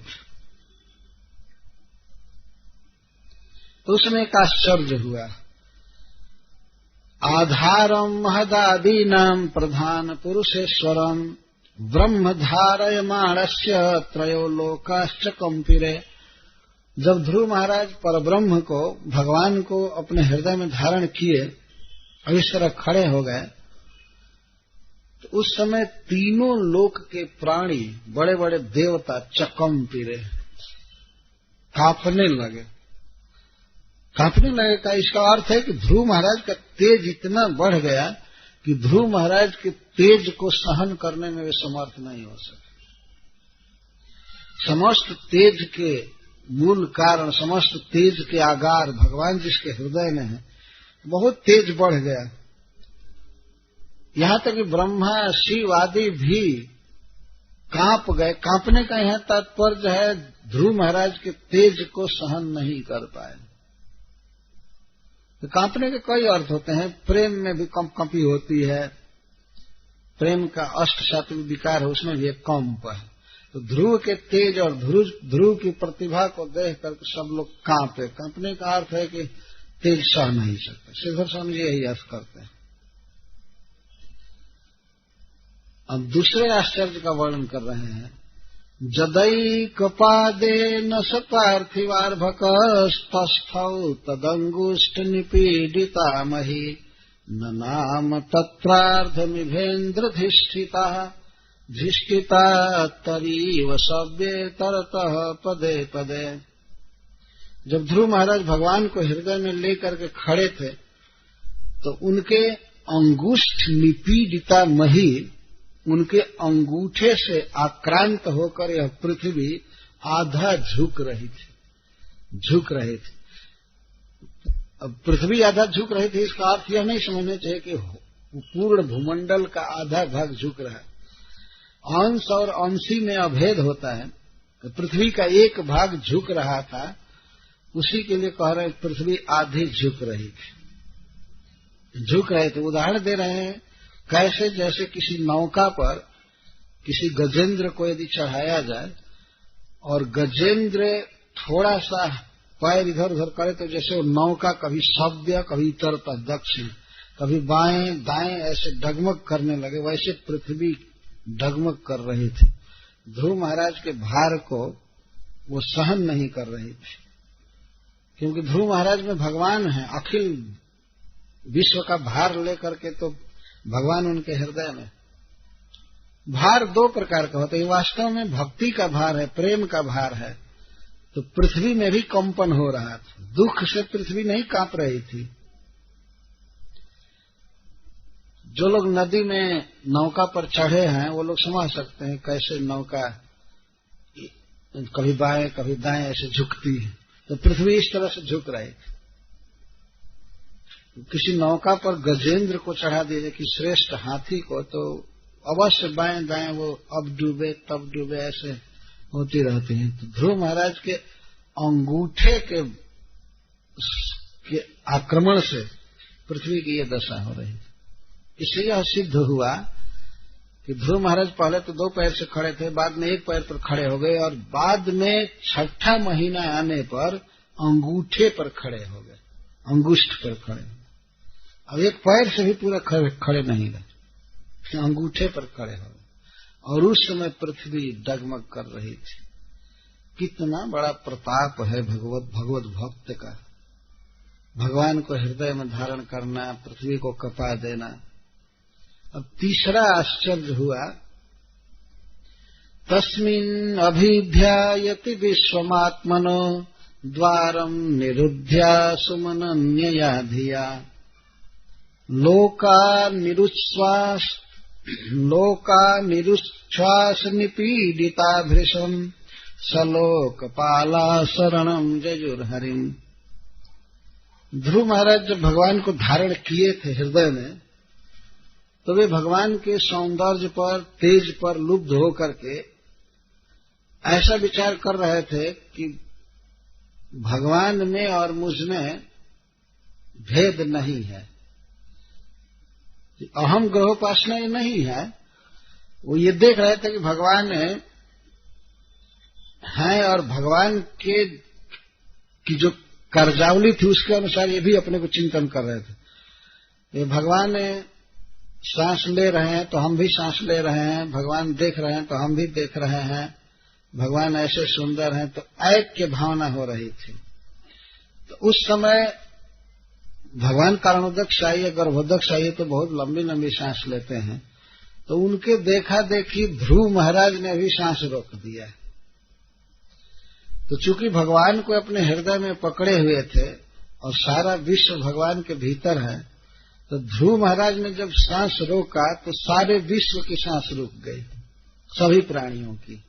Speaker 1: तो उसमें एक आश्चर्य हुआ। आधारम महदादीनाम प्रधान पुरुषेश्वरम ब्रह्म धारयमाणस्य त्रयो लोकाश्च कंपिरे। जब ध्रुव महाराज परब्रह्म को, भगवान को अपने हृदय में धारण किए और इस तरह खड़े हो गए, तो उस समय तीनों लोक के प्राणी, बड़े बड़े देवता चकंपिरे, कांपने लगे। का इसका अर्थ है कि ध्रुव महाराज का तेज इतना बढ़ गया कि ध्रुव महाराज के तेज को सहन करने में वे समर्थ नहीं हो सके। समस्त तेज के मूल कारण, समस्त तेज के आगार भगवान जिसके हृदय में है, बहुत तेज बढ़ गया। यहां तक कि ब्रह्मा शिव आदि भी कांप गए। कांपने का यहाँ तात्पर्य है ध्रुव महाराज के तेज को सहन नहीं कर पाए। तो कांपने के कई अर्थ होते हैं। प्रेम में भी कंपी होती है, प्रेम का अष्ट सात्विक विकार है, उसमें भी एक कंप है। तो ध्रुव के तेज और ध्रुव की प्रतिभा को देख करके सब लोग कांपे। कांपने का अर्थ है कि तेज सह नहीं सकते। श्रीधर स्वामी जी यही अर्थ करते हैं। अब दूसरे आश्चर्य का वर्णन कर रहे हैं। जदैकपादे न स पार्थिवार्भकस्तस्थौ तदंगुष्ठ निपीडिता मही न नाम तत्रार्धमिभेन्द्रधिष्ठिता धिष्ठिता तरीव सव्ये तरतः पदे पदे। जब ध्रुव महाराज भगवान को हृदय में लेकर के खड़े थे तो उनके अंगुष्ठ निपीडिता मही, उनके अंगूठे से आक्रांत होकर यह पृथ्वी आधा झुक रही थी। अब पृथ्वी आधा झुक रही थी, इसका अर्थ यह नहीं समझना चाहिए कि पूर्ण भूमंडल का आधा भाग झुक रहा है। अंश और अंशी में अभेद होता है। तो पृथ्वी का एक भाग झुक रहा था, उसी के लिए कह रहे हैं पृथ्वी आधी झुक रही थी। झुक रहे थे, उदाहरण दे रहे हैं कैसे, जैसे किसी नौका पर किसी गजेंद्र को यदि चढ़ाया जाए और गजेंद्र थोड़ा सा पैर इधर उधर करे तो जैसे वो नौका कभी सव्य, कभी उत्तर दक्षिण, कभी बाएं दाएं ऐसे डगमग करने लगे, वैसे पृथ्वी डगमग कर रही थी। ध्रुव महाराज के भार को वो सहन नहीं कर रही थी, क्योंकि ध्रुव महाराज में भगवान है। अखिल विश्व का भार लेकर के तो भगवान उनके हृदय में। भार दो प्रकार का होता है। वास्तव में भक्ति का भार है, प्रेम का भार है। तो पृथ्वी में भी कंपन हो रहा था, दुख से पृथ्वी नहीं कांप रही थी। जो लोग नदी में नौका पर चढ़े हैं वो लोग समझ सकते हैं कैसे नौका कभी बाएं कभी दाएं ऐसे झुकती है। तो पृथ्वी इस तरह से झुक रही थी। किसी नौका पर गजेंद्र को चढ़ा दीजिए कि श्रेष्ठ हाथी को, तो अवश्य बाएं दाएं वो अब डूबे तब डूबे ऐसे होती रहती हैं। तो ध्रुव महाराज के अंगूठे के आक्रमण से पृथ्वी की ये दशा हो रही थी। इससे यह सिद्ध हुआ कि ध्रुव महाराज पहले तो दो पैर से खड़े थे, बाद में एक पैर पर खड़े हो गए और बाद में छठा महीना आने पर अंगूठे पर खड़े हो गए, अंगुष्ठ पर खड़े हो गए। अब एक पैर से भी पूरा खड़े नहीं रहे, अंगूठे पर खड़े हो गए। और उस समय पृथ्वी डगमग कर रही थी। कितना बड़ा प्रताप है भगवत भक्त का। भगवान को हृदय में धारण करना, पृथ्वी को कपा देना। अब तीसरा आश्चर्य हुआ, तस्मिन् अभिध्यायति विश्वमात्मनो द्वारं निरुध्या सुमनन्यया धिया लोका निरुच्छ्वास निपीडिता भृशं सलोकपाला शरणं जजुर्हरिम्। ध्रुव महाराज जब भगवान को धारण किए थे हृदय में, तो वे भगवान के सौंदर्य पर, तेज पर लुब्ध होकर के ऐसा विचार कर रहे थे कि भगवान में और मुझ में भेद नहीं है, अहम ग्रहोपासना ये नहीं है। वो ये देख रहे थे कि भगवान है और भगवान के की जो कार्यावली थी उसके अनुसार ये भी अपने को चिंतन कर रहे थे। ये भगवान सांस ले रहे हैं तो हम भी सांस ले रहे हैं, भगवान देख रहे हैं तो हम भी देख रहे हैं, भगवान ऐसे सुंदर हैं, तो ऐक्य भावना हो रही थी। तो उस समय भगवान कारणोदक चाहिए, गर्भोदक चाहिए तो बहुत लंबी लंबी सांस लेते हैं। तो उनके देखा देखी ध्रुव महाराज ने भी सांस रोक दिया। तो चूंकि भगवान को अपने हृदय में पकड़े हुए थे और सारा विश्व भगवान के भीतर है, तो ध्रुव महाराज ने जब सांस रोका तो सारे विश्व की सांस रुक गई, सभी प्राणियों की।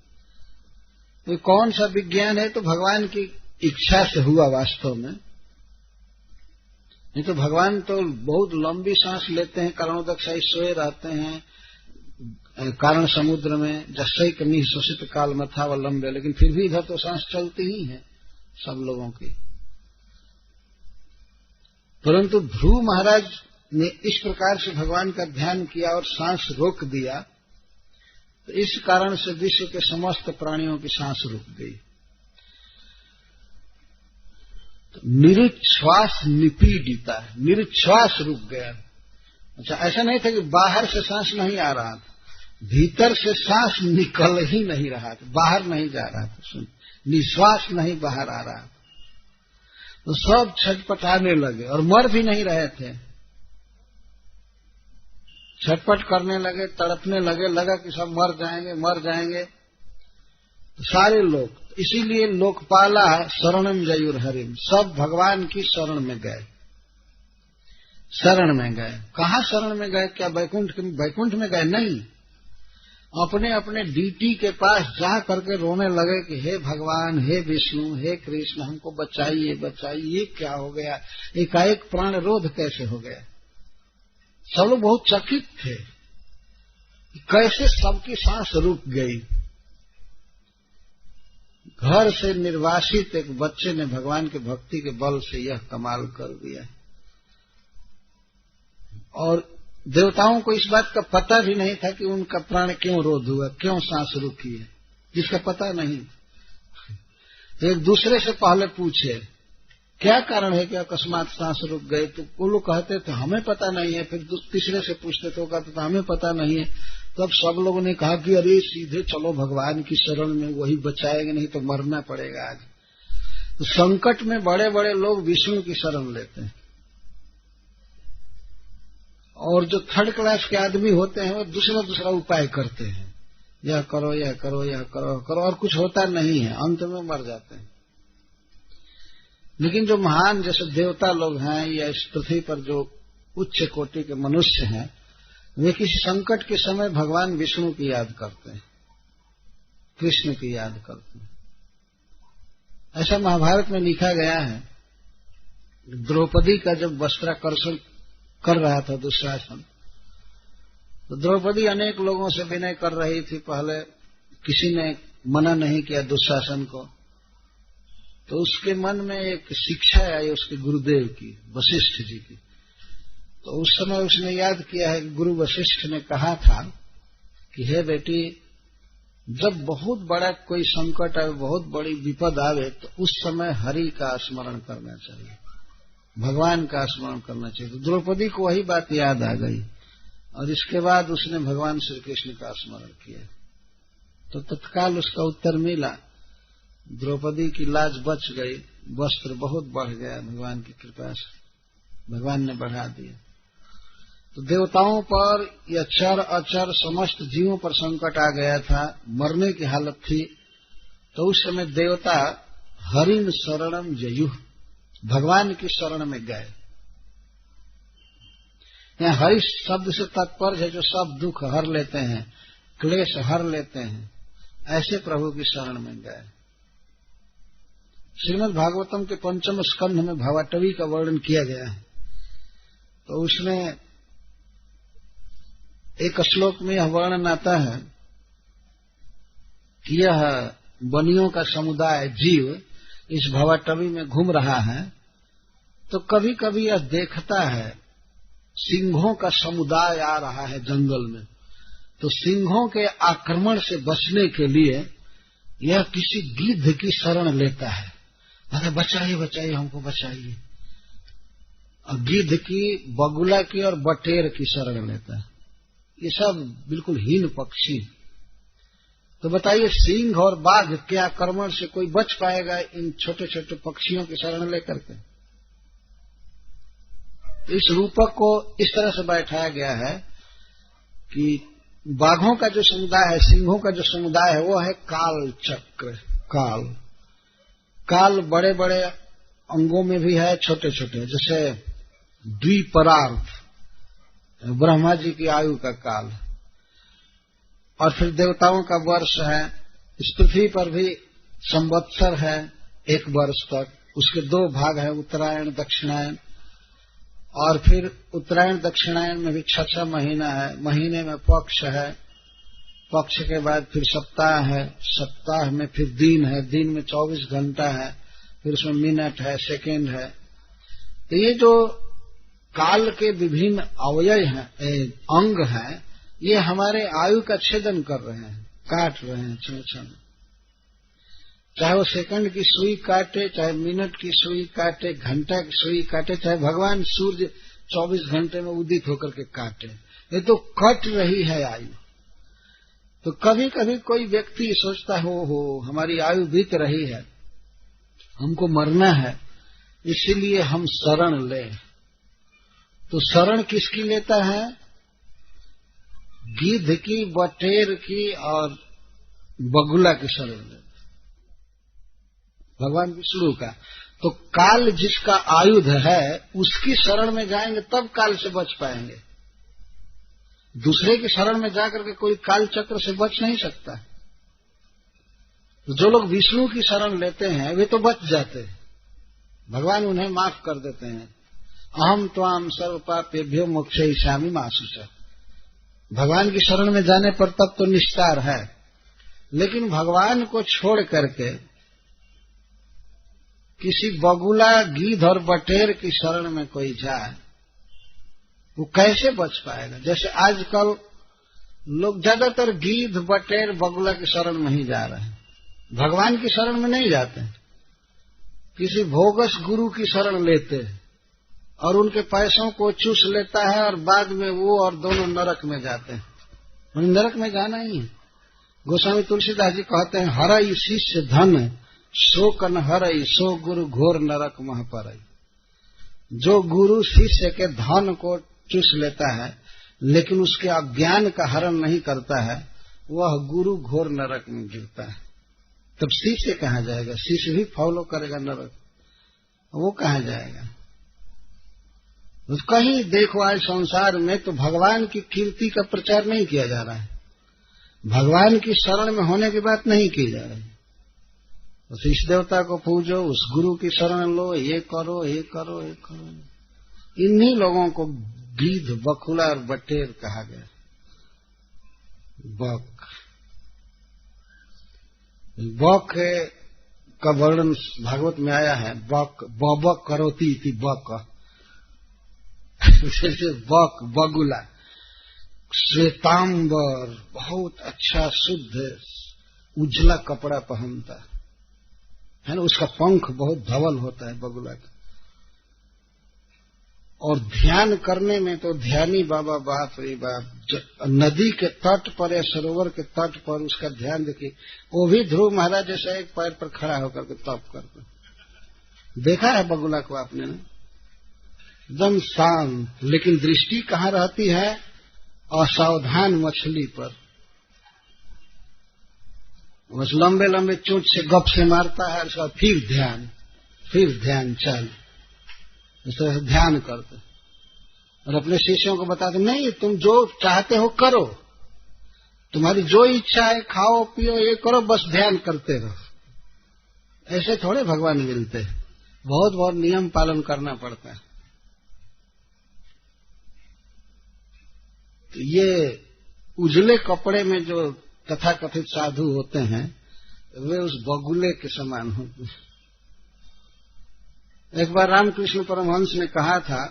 Speaker 1: तो कौन सा विज्ञान है? तो भगवान की इच्छा से हुआ वास्तव में। नहीं तो भगवान तो बहुत लंबी सांस लेते हैं, कारणोदक शाही सोए रहते हैं, कारण समुद्र में जस्सई कमी शोषित काल मथावलंबे, लेकिन फिर भी इधर तो सांस चलती ही है सब लोगों की। परंतु ध्रुव महाराज ने इस प्रकार से भगवान का ध्यान किया और सांस रोक दिया, तो इस कारण से विश्व के समस्त प्राणियों की सांस रुक गई। तो निरुच्छ्वास निपीडिता, निरुच्छ्वास रुक गया। अच्छा, ऐसा नहीं था कि बाहर से सांस नहीं आ रहा था, भीतर से सांस निकल ही नहीं रहा था, बाहर नहीं जा रहा था, सुन, निश्वास नहीं बाहर आ रहा था। तो सब छटपटाने लगे और मर भी नहीं रहे थे, छटपट करने लगे, तड़पने लगे, लगा कि सब मर जाएंगे मर जाएंगे। तो सारे लोग, इसीलिए लोकपाला शरणम जयुर हरिम, सब भगवान की शरण में गए, शरण में गए। कहाँ शरण में गए? क्या वैकुंठ में गए? नहीं, अपने अपने डीटी के पास जा करके रोने लगे कि हे भगवान, हे विष्णु, हे कृष्ण, हमको बचाइए बचाइए, ये क्या हो गया, एकाएक प्राण रोध कैसे हो गया। सब लोग बहुत चकित थे, कैसे सबकी सांस रुक गई। घर से निर्वासित एक बच्चे ने भगवान के भक्ति के बल से यह कमाल कर दिया। और देवताओं को इस बात का पता भी नहीं था कि उनका प्राण क्यों रोध हुआ, क्यों सांस रुकी है, जिसका पता नहीं। तो एक दूसरे से पहले पूछे क्या कारण है कि अकस्मात सांस रुक गई, तो वो लोग कहते थे हमें पता नहीं है। फिर तीसरे से पूछते तो कहते थे हमें पता नहीं है। तब सब लोगों ने कहा कि अरे सीधे चलो भगवान की शरण में, वही बचाएंगे, नहीं तो मरना पड़ेगा आज। तो संकट में बड़े बड़े लोग विष्णु की शरण लेते हैं, और जो थर्ड क्लास के आदमी होते हैं वो दूसरा दूसरा उपाय करते हैं, यह करो यह करो यह करो करो, और कुछ होता नहीं है, अंत में मर जाते हैं। लेकिन जो महान जैसे देवता लोग हैं या इस पृथ्वी पर जो उच्च कोटि के मनुष्य हैं, वे किसी संकट के समय भगवान विष्णु की याद करते हैं, कृष्ण की याद करते हैं। ऐसा महाभारत में लिखा गया है, द्रौपदी का जब वस्त्राकर्षण कर रहा था दुशासन, तो द्रौपदी अनेक लोगों से विनय कर रही थी। पहले किसी ने मना नहीं किया दुशासन को, तो उसके मन में एक शिक्षा आई उसके गुरुदेव की, वशिष्ठ जी की। तो उस समय उसने याद किया है कि गुरु वशिष्ठ ने कहा था कि हे बेटी, जब बहुत बड़ा कोई संकट आए, बहुत बड़ी विपद आवे, तो उस समय हरि का स्मरण करना चाहिए, भगवान का स्मरण करना चाहिए। तो द्रौपदी को वही बात याद आ गई, और इसके बाद उसने भगवान श्री कृष्ण का स्मरण किया। तो तत्काल उसका उत्तर मिला, द्रौपदी की लाज बच गई, वस्त्र बहुत बढ़ गया, भगवान की कृपा से भगवान ने बढ़ा दिया। तो देवताओं पर या चर अचर समस्त जीवों पर संकट आ गया था, मरने की हालत थी। तो उस समय देवता हरिम शरणम जयुः, भगवान की शरण में गए। यहाँ हरि शब्द से तात्पर्य है जो सब दुख हर लेते हैं, क्लेश हर लेते हैं, ऐसे प्रभु की शरण में गए। श्रीमद् भागवतम के 5वें स्कंध में भवाटवी का वर्णन किया गया है। तो उसमें एक श्लोक में यह वर्णन आता है कि यह बनियों का समुदाय जीव इस भवाटवी में घूम रहा है, तो कभी कभी यह देखता है सिंहों का समुदाय आ रहा है जंगल में। तो सिंहों के आक्रमण से बचने के लिए यह किसी गिद्ध की शरण लेता है, अरे बचाइए बचाइए, हमको बचाइए। और गिद्ध की, बगुला की और बटेर की शरण लेता है। ये सब बिल्कुल हीन पक्षी। तो बताइए, सिंह और बाघ के आक्रमण से कोई बच पाएगा इन छोटे छोटे पक्षियों की शरण लेकर के? इस रूपक को इस तरह से बैठाया गया है कि बाघों का जो समुदाय है, सिंहों का जो समुदाय है, वो है काल चक्र। काल बड़े बड़े अंगों में भी है, छोटे छोटे, जैसे द्विपरार्थ, ब्रह्मा जी की आयु का काल। और फिर देवताओं का वर्ष है। इस पृथ्वी पर भी संवत्सर है 1 वर्ष तक, उसके 2 भाग है, उत्तरायण दक्षिणायन। और फिर उत्तरायण दक्षिणायन में भी 6 महीना है, महीने में पक्ष है, पक्ष के बाद फिर सप्ताह है, सप्ताह में फिर दिन है, दिन में 24 घंटा है, फिर उसमें मिनट है, सेकेंड है। तो ये जो काल के विभिन्न अवयव हैं, अंग हैं, ये हमारे आयु का छेदन कर रहे हैं, काट रहे हैं क्षण क्षण। चाहे वो सेकंड की सुई काटे, चाहे मिनट की सुई काटे, घंटा की सुई काटे, चाहे भगवान सूर्य 24 घंटे में उदित होकर के काटे, ये तो कट रही है आयु। तो कभी कभी कोई व्यक्ति सोचता हो हमारी आयु बीत रही है, हमको मरना है, इसीलिए हम शरण लें। तो शरण किसकी लेता है? गिद्ध की, बटेर की और बगुला की शरण लेता, भगवान विष्णु का। तो काल जिसका आयुध है उसकी शरण में जाएंगे तब काल से बच पाएंगे। दूसरे की शरण में जाकर के कोई काल चक्र से बच नहीं सकता। तो जो लोग विष्णु की शरण लेते हैं वे तो बच जाते हैं, भगवान उन्हें माफ कर देते हैं। अहम त्वाम सर्व पापेभ्यो मोक्षयिष्यामि मा शुचः। भगवान की शरण में जाने पर तब तो निस्तार है, लेकिन भगवान को छोड़ करके किसी बगुला, गीध और बटेर की शरण में कोई जाए वो कैसे बच पाएगा? जैसे आजकल लोग ज्यादातर गीध, बटेर, बगुला की शरण में ही जा रहे हैं, भगवान की शरण में नहीं जाते। किसी भोगस गुरु की शरण लेते हैं और उनके पैसों को चूस लेता है और बाद में वो और दोनों नरक में जाते हैं। उन्हें नरक में जाना ही है। गोस्वामी तुलसीदास जी कहते हैं, हरई शिष्य धन सो कन हरई, सो गुरु घोर नरक मह परई। जो गुरु शिष्य के धन को चूस लेता है लेकिन उसके अज्ञान का हरण नहीं करता है, वह गुरु घोर नरक में गिरता है। तब शिष्य कहाँ जाएगा? शिष्य भी फॉलो करेगा नरक, वो कहाँ जाएगा? कहीं देखो आज संसार में तो भगवान की कीर्ति का प्रचार नहीं किया जा रहा है, भगवान की शरण में होने की बात नहीं की जा रही। उस इस देवता को पूजो, उस गुरु की शरण लो, ये करो, ये करो, ये करो। इन्हीं लोगों को गीध, बकुला और बटेर कहा गया। बक का वर्णन भागवत में आया है, बक बक करोती थी, बक जैसे बक, बगुला श्वेतांबर, बहुत अच्छा शुद्ध उजला कपड़ा पहनता है ना, उसका पंख बहुत धवल होता है बगुला का। और ध्यान करने में तो ध्यानी बाबा, बाप रे बाप, नदी के तट पर या सरोवर के तट पर उसका ध्यान देखिए। वो भी ध्रुव महाराज जैसा एक पैर पर खड़ा होकर के तप करते। देखा है बगुला को आपने ना? एकदम शांत, लेकिन दृष्टि कहाँ रहती है? असावधान मछली पर। बस लंबे लंबे चोट से गप से मारता है, उसका फिर ध्यान चल, इस तरह से ध्यान करते और अपने शिष्यों को बताते, नहीं तुम जो चाहते हो करो, तुम्हारी जो इच्छा है खाओ पियो ये करो, बस ध्यान करते रहो। ऐसे थोड़े भगवान मिलते हैं, बहुत बहुत नियम पालन करना पड़ता है। तो ये उजले कपड़े में जो तथाकथित साधु होते हैं वे उस बगुले के समान होते हैं। एक बार रामकृष्ण परमहंस ने कहा था,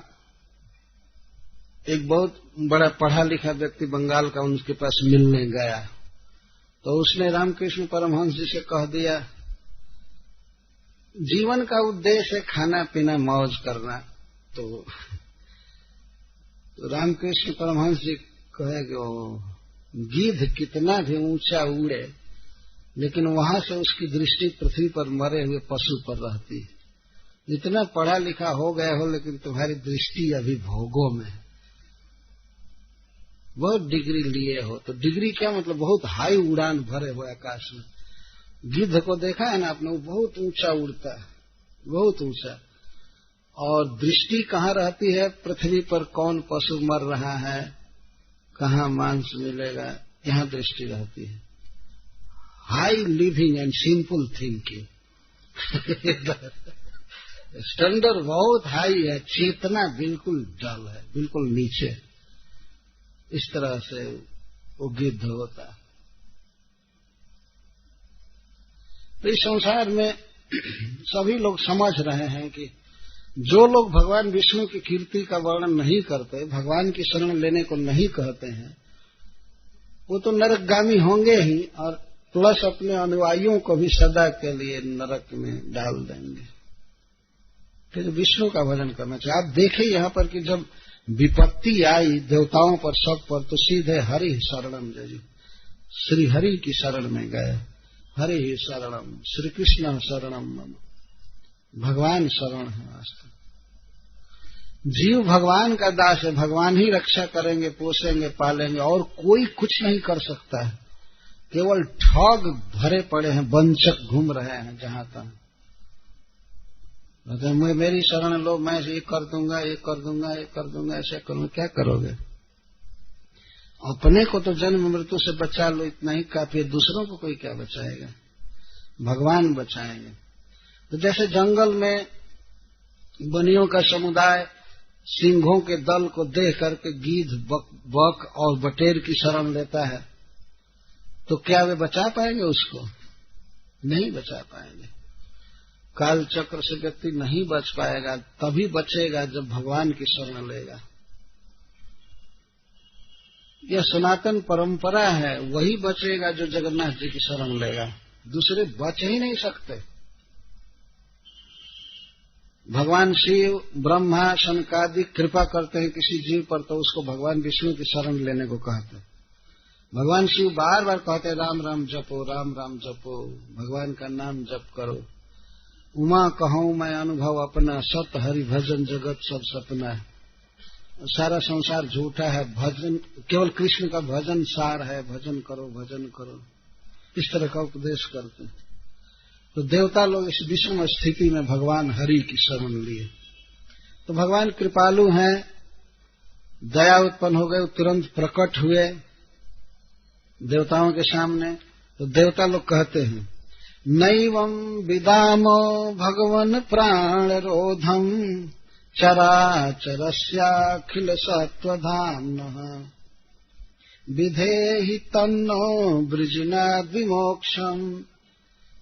Speaker 1: एक बहुत बड़ा पढ़ा लिखा व्यक्ति बंगाल का उनके पास मिलने गया, तो उसने रामकृष्ण परमहंस जी से कह दिया, जीवन का उद्देश्य है खाना पीना मौज करना। तो रामकृष्ण परमहंस जी कहे कि गिद्ध कितना भी ऊंचा उड़े लेकिन वहां से उसकी दृष्टि पृथ्वी पर मरे हुए पशु पर रहती है। इतना पढ़ा लिखा हो गए हो लेकिन तुम्हारी दृष्टि अभी भोगों में है। बहुत डिग्री लिए हो, तो डिग्री क्या मतलब? बहुत हाई उड़ान भरे हुए आकाश में। गिद्ध को देखा है ना आपने? वो बहुत ऊंचा उड़ता है, बहुत ऊंचा। और दृष्टि कहाँ रहती है? पृथ्वी पर कौन पशु मर रहा है, कहाँ मांस मिलेगा, यहाँ दृष्टि रहती है। High living and simple thinking. Standard बहुत हाई है, चेतना बिल्कुल डल है, बिल्कुल नीचे। इस तरह से वो गिद्ध होता है। तो इस संसार में सभी लोग समझ रहे हैं कि जो लोग भगवान विष्णु की कीर्ति का वर्णन नहीं करते, भगवान की शरण लेने को नहीं कहते हैं, वो तो नरकगामी होंगे ही, और प्लस अपने अनुयायियों को भी सदा के लिए नरक में डाल देंगे। फिर विष्णु का भजन करना चाहिए। आप देखें यहाँ पर कि जब विपत्ति आई देवताओं पर सब पर, तो सीधे हरि शरणम जय, श्री हरि की शरण में गए। हरि शरणम, श्री कृष्ण शरणम मम, भगवान शरण है। वास्तव जीव भगवान का दास है, भगवान ही रक्षा करेंगे, पोसेंगे, पालेंगे, और कोई कुछ नहीं कर सकता है। केवल ठग भरे पड़े हैं, वंचक घूम रहे हैं जहां तक। मेरी शरण लो, मैं ये कर दूंगा, ये कर दूंगा, ये कर दूंगा, ऐसा करूंगा। क्या करोगे? अपने को तो जन्म मृत्यु से बचा लो, इतना ही काफी है। दूसरों को कोई क्या बचाएगा? भगवान बचाएंगे। तो जैसे जंगल में बनियों का समुदाय सिंहों के दल को देख करके गीध, बक और बटेर की शरण लेता है, तो क्या वे बचा पाएंगे उसको? नहीं बचा पाएंगे। काल चक्र से व्यक्ति नहीं बच पाएगा, तभी बचेगा जब भगवान की शरण लेगा। यह सनातन परंपरा है, वही बचेगा जो जगन्नाथ जी की शरण लेगा। दूसरे बच ही नहीं सकते। भगवान शिव, ब्रह्मा, शनकादि कृपा करते हैं किसी जीव पर, तो उसको भगवान विष्णु की शरण लेने को कहते हैं। भगवान शिव बार बार कहते हैं राम राम जपो, राम राम जपो, भगवान का नाम जप करो। उमा कहूं मैं अनुभव अपना, सत हरि भजन जगत सब सपना है। सारा संसार झूठा है, भजन केवल कृष्ण का भजन सार है। भजन करो, भजन करो, इस तरह का उपदेश करते हैं। तो देवता लोग इस विषम स्थिति में भगवान हरि की शरण लिए। तो भगवान कृपालु हैं, दया उत्पन्न हो गए, तुरंत प्रकट हुए देवताओं के सामने। तो देवता लोग कहते हैं नैवं विदामो भगवन प्राण रोधम चराचरस्याखिल सत्वधाम्नः विधेहि तन्नो वृजिनाद् विमोक्षम्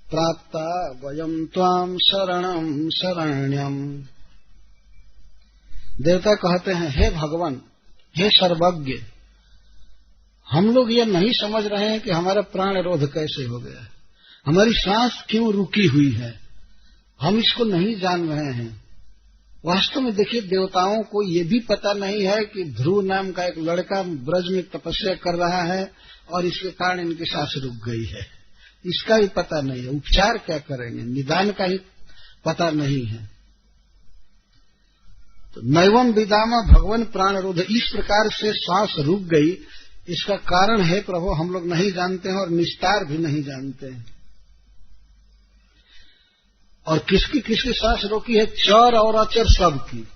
Speaker 1: प्राप्ता वयं त्वां शरणं शरण्यम्। देवता कहते हैं हे भगवान, हे सर्वज्ञ, हम लोग ये नहीं समझ रहे हैं कि हमारा प्राण रोध कैसे हो गया है, हमारी सांस क्यों रुकी हुई है, हम इसको नहीं जान रहे हैं। वास्तव में देखिए, देवताओं को ये भी पता नहीं है कि ध्रुव नाम का एक लड़का ब्रज में तपस्या कर रहा है और इसके कारण इनकी सांस रुक गई है, इसका भी पता नहीं है। उपचार क्या करेंगे, निदान का ही पता नहीं है। तो नैवम विदामा भगवान प्राण रोध, इस प्रकार से सांस रुक गई, इसका कारण है प्रभु हम लोग नहीं जानते हैं और निस्तार भी नहीं जानते हैं। और किसकी किसकी सांस रोकी है? चर और अचर सबकी।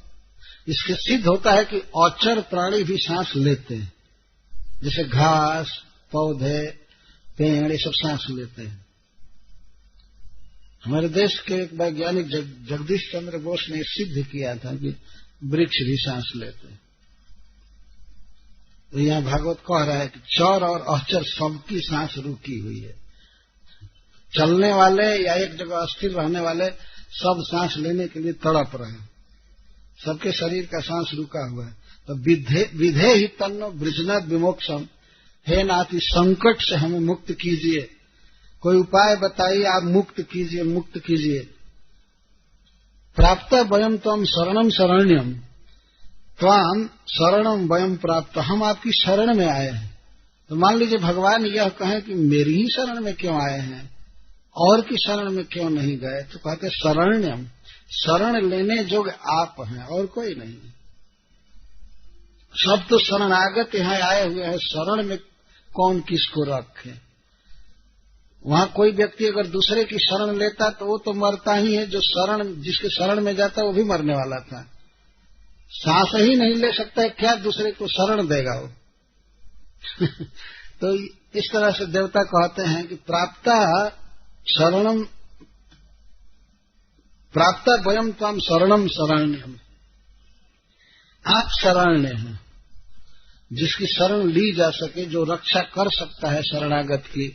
Speaker 1: इसके सिद्ध होता है कि अचर प्राणी भी सांस लेते हैं, जैसे घास, पौधे, पेड़, ये सब सांस लेते हैं। हमारे देश के एक वैज्ञानिक जगदीश चंद्र बोस ने सिद्ध किया था कि वृक्ष भी सांस लेते हैं। तो यहाँ भागवत कह रहा है कि चर और अचर सबकी सांस रुकी हुई है। चलने वाले या एक जगह स्थिर रहने वाले सब सांस लेने के लिए तड़प रहे हैं, सबके शरीर का सांस रुका हुआ है। तो विधे ही तन्नो वृजनाद् विमोक्षम, हे नाथ इस संकट से हमें मुक्त कीजिए, कोई उपाय बताइए, आप मुक्त कीजिए, मुक्त कीजिए। प्राप्त वयम त्वं शरणम शरण्यम, त्वाम शरणम वयम प्राप्त, हम आपकी शरण में आए हैं। तो मान लीजिए भगवान यह कहें कि मेरी ही शरण में क्यों आए हैं, और की शरण में क्यों नहीं गए? तो कहते शरण्यम, शरण लेने जोग आप हैं और कोई नहीं। सब तो शरणागत यहाँ आए हुए हैं, शरण में कौन किसको रखे? वहां कोई व्यक्ति अगर दूसरे की शरण लेता तो वो तो मरता ही है, जो शरण जिसके शरण में जाता वो भी मरने वाला था। सांस ही नहीं ले सकता है, क्या दूसरे को शरण देगा वो? तो इस तरह से देवता कहते हैं कि प्राप्ता शरणम, प्राप्ता वयम त्वं शरणम शरण्यम, आप शरण्य हैं। जिसकी शरण ली जा सके, जो रक्षा कर सकता है शरणागत की,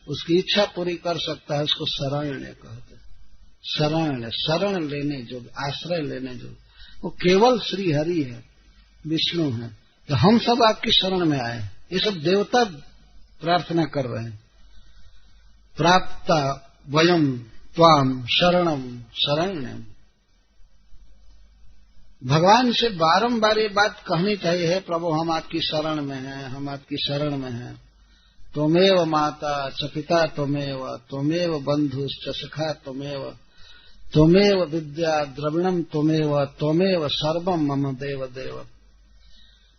Speaker 1: उसकी इच्छा पूरी कर सकता है, उसको शरण्य कहते हैं। शरण्य, शरण लेने जो, आश्रय लेने जो, वो केवल श्री हरि है, विष्णु है। तो हम सब आपकी शरण में आए। ये सब देवता प्रार्थना कर रहे हैं। प्राप्ता वयम त्वाम शरणम शरण्यम। भगवान से बारंबार ये बात कहनी चाहिए है, प्रभु हम आपकी शरण में हैं, हम आपकी शरण में हैं। त्वमेव माता च पिता त्वमेव, त्वमेव बंधुश्च सखा त्वमेव, त्वमेव विद्या द्रविणम त्वमेव, त्वमेव सर्वम मम देव देव।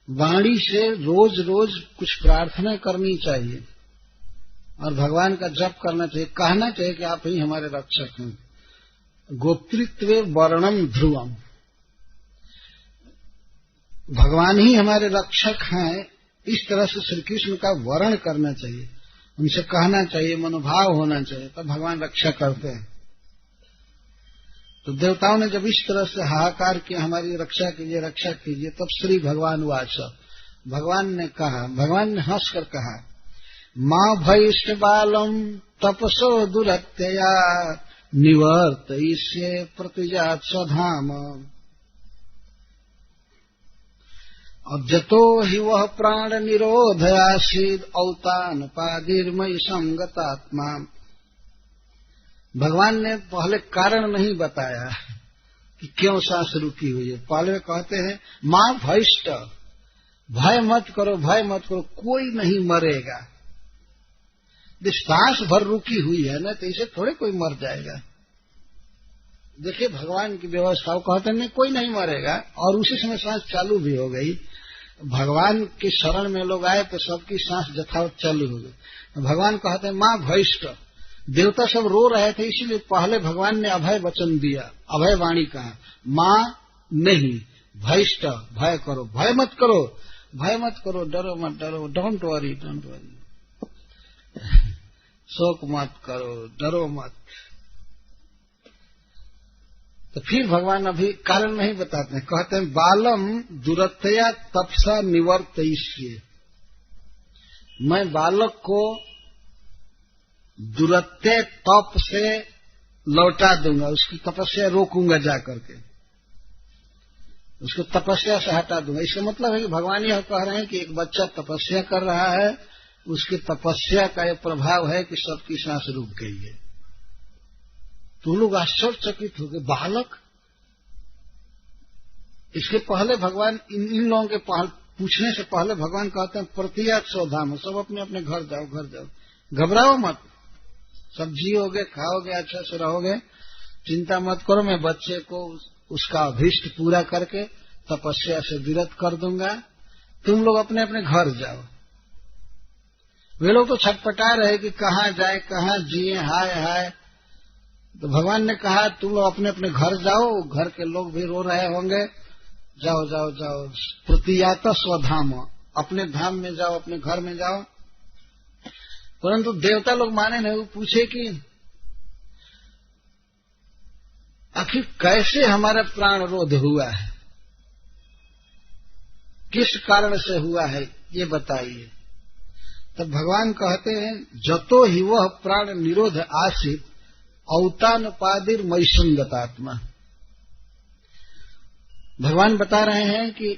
Speaker 1: वाणी से रोज रोज कुछ प्रार्थना करनी चाहिए और भगवान का जप करना चाहिए। कहना चाहिए कि आप ही हमारे रक्षक हैं। गोप्तृत्वे वर्णम ध्रुवम, भगवान ही हमारे रक्षक हैं, इस तरह से श्री कृष्ण का वर्ण करना चाहिए, उनसे कहना चाहिए, मनोभाव होना चाहिए, तब भगवान रक्षा करते हैं। तो देवताओं ने जब इस तरह से हाहाकार किया, हमारी रक्षा कीजिए रक्षा कीजिए, तब श्री भगवान वाच, भगवान ने कहा, भगवान ने हंसकर कहा, मां भयिष्ठ बालम तपसो दुरत्यया निवर्तयिष्ये प्रतिजात स्वधाम। अब जतो ही वह प्राण निरोध आसीद औतान पादिर्मयी संगतात्मा। भगवान ने पहले कारण नहीं बताया कि क्यों सांस रुकी हुई है। पहले कहते हैं मां भयिष्ठ, भय मत करो, भय मत करो, कोई नहीं मरेगा। सांस भर रुकी हुई है ना, तो इसे थोड़े कोई मर जाएगा। देखिए भगवान की व्यवस्था, कहते नहीं कोई नहीं मरेगा, और उसी समय सांस चालू भी हो गई। भगवान के शरण में लोग आए तो सबकी सांस यथावत चालू हो गई। भगवान कहते हैं मां भयिष्ठ। देवता सब रो रहे थे, इसीलिए पहले भगवान ने अभय वचन दिया, अभय वाणी कहा, मां नहीं, भयिष्ठ, भय करो, भय मत करो, भय मत करो, डरो मत, डरो, डोंट वरी, डोंट वरी, शोक मत करो, डरो मत। तो फिर भगवान अभी कारण नहीं बताते हैं, कहते हैं बालम दुरतया तपसा निवर्तयिष्ये। मैं बालक को दुरत्य तप से लौटा दूंगा, उसकी तपस्या रोकूंगा जाकर के, उसको तपस्या से हटा दूंगा। इसका मतलब है कि भगवान यह कह रहे हैं कि एक बच्चा तपस्या कर रहा है, उसकी तपस्या का यह प्रभाव है कि सबकी सांस रुक गई है। तो लोग आश्चर्यचकित हो गए, बालक। इसके पहले भगवान इन लोगों के पूछने से पहले भगवान कहते हैं प्रतियात स्वधाम, सब अपने अपने घर जाओ, घर जाओ, घबराओ मत, सब जियोगे, खाओगे, अच्छा से रहोगे, चिंता मत करो, मैं बच्चे को उसका अभीष्ट पूरा करके तपस्या से विरत कर दूंगा, तुम लोग अपने अपने घर जाओ। वे लोग तो छटपटा रहे कि कहाँ जाए, कहाँ जिए, हाय हाय। तो भगवान ने कहा तुम लोग अपने अपने घर जाओ, घर के लोग भी रो रहे होंगे, जाओ जाओ जाओ, प्रतियात स्वधाम, अपने धाम में जाओ, अपने घर में जाओ। परंतु देवता लोग माने नहीं, वो पूछे कि आखिर कैसे हमारा प्राण रोध हुआ है, किस कारण से हुआ है, ये बताइए। तब भगवान कहते हैं जतो ही वह प्राण निरोध आसित औतान पादिर मई संगतात्मा। भगवान बता रहे हैं कि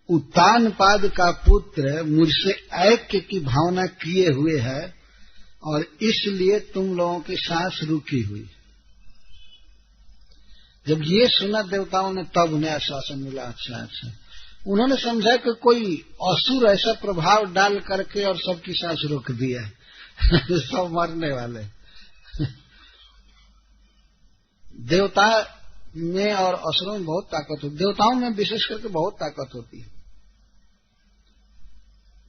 Speaker 1: उत्तान पाद का पुत्र मुझसे ऐक्य की भावना किए हुए है और इसलिए तुम लोगों की सांस रुकी हुई। जब ये सुना देवताओं ने तब उन्हें आश्वासन मिला, अच्छा अच्छा। उन्होंने समझा कि कोई असुर ऐसा प्रभाव डाल करके और सबकी सांस रोक दिया है सब मरने वाले। देवता में और असुरों में बहुत ताकत होती, देवताओं में विशेष करके बहुत ताकत होती है।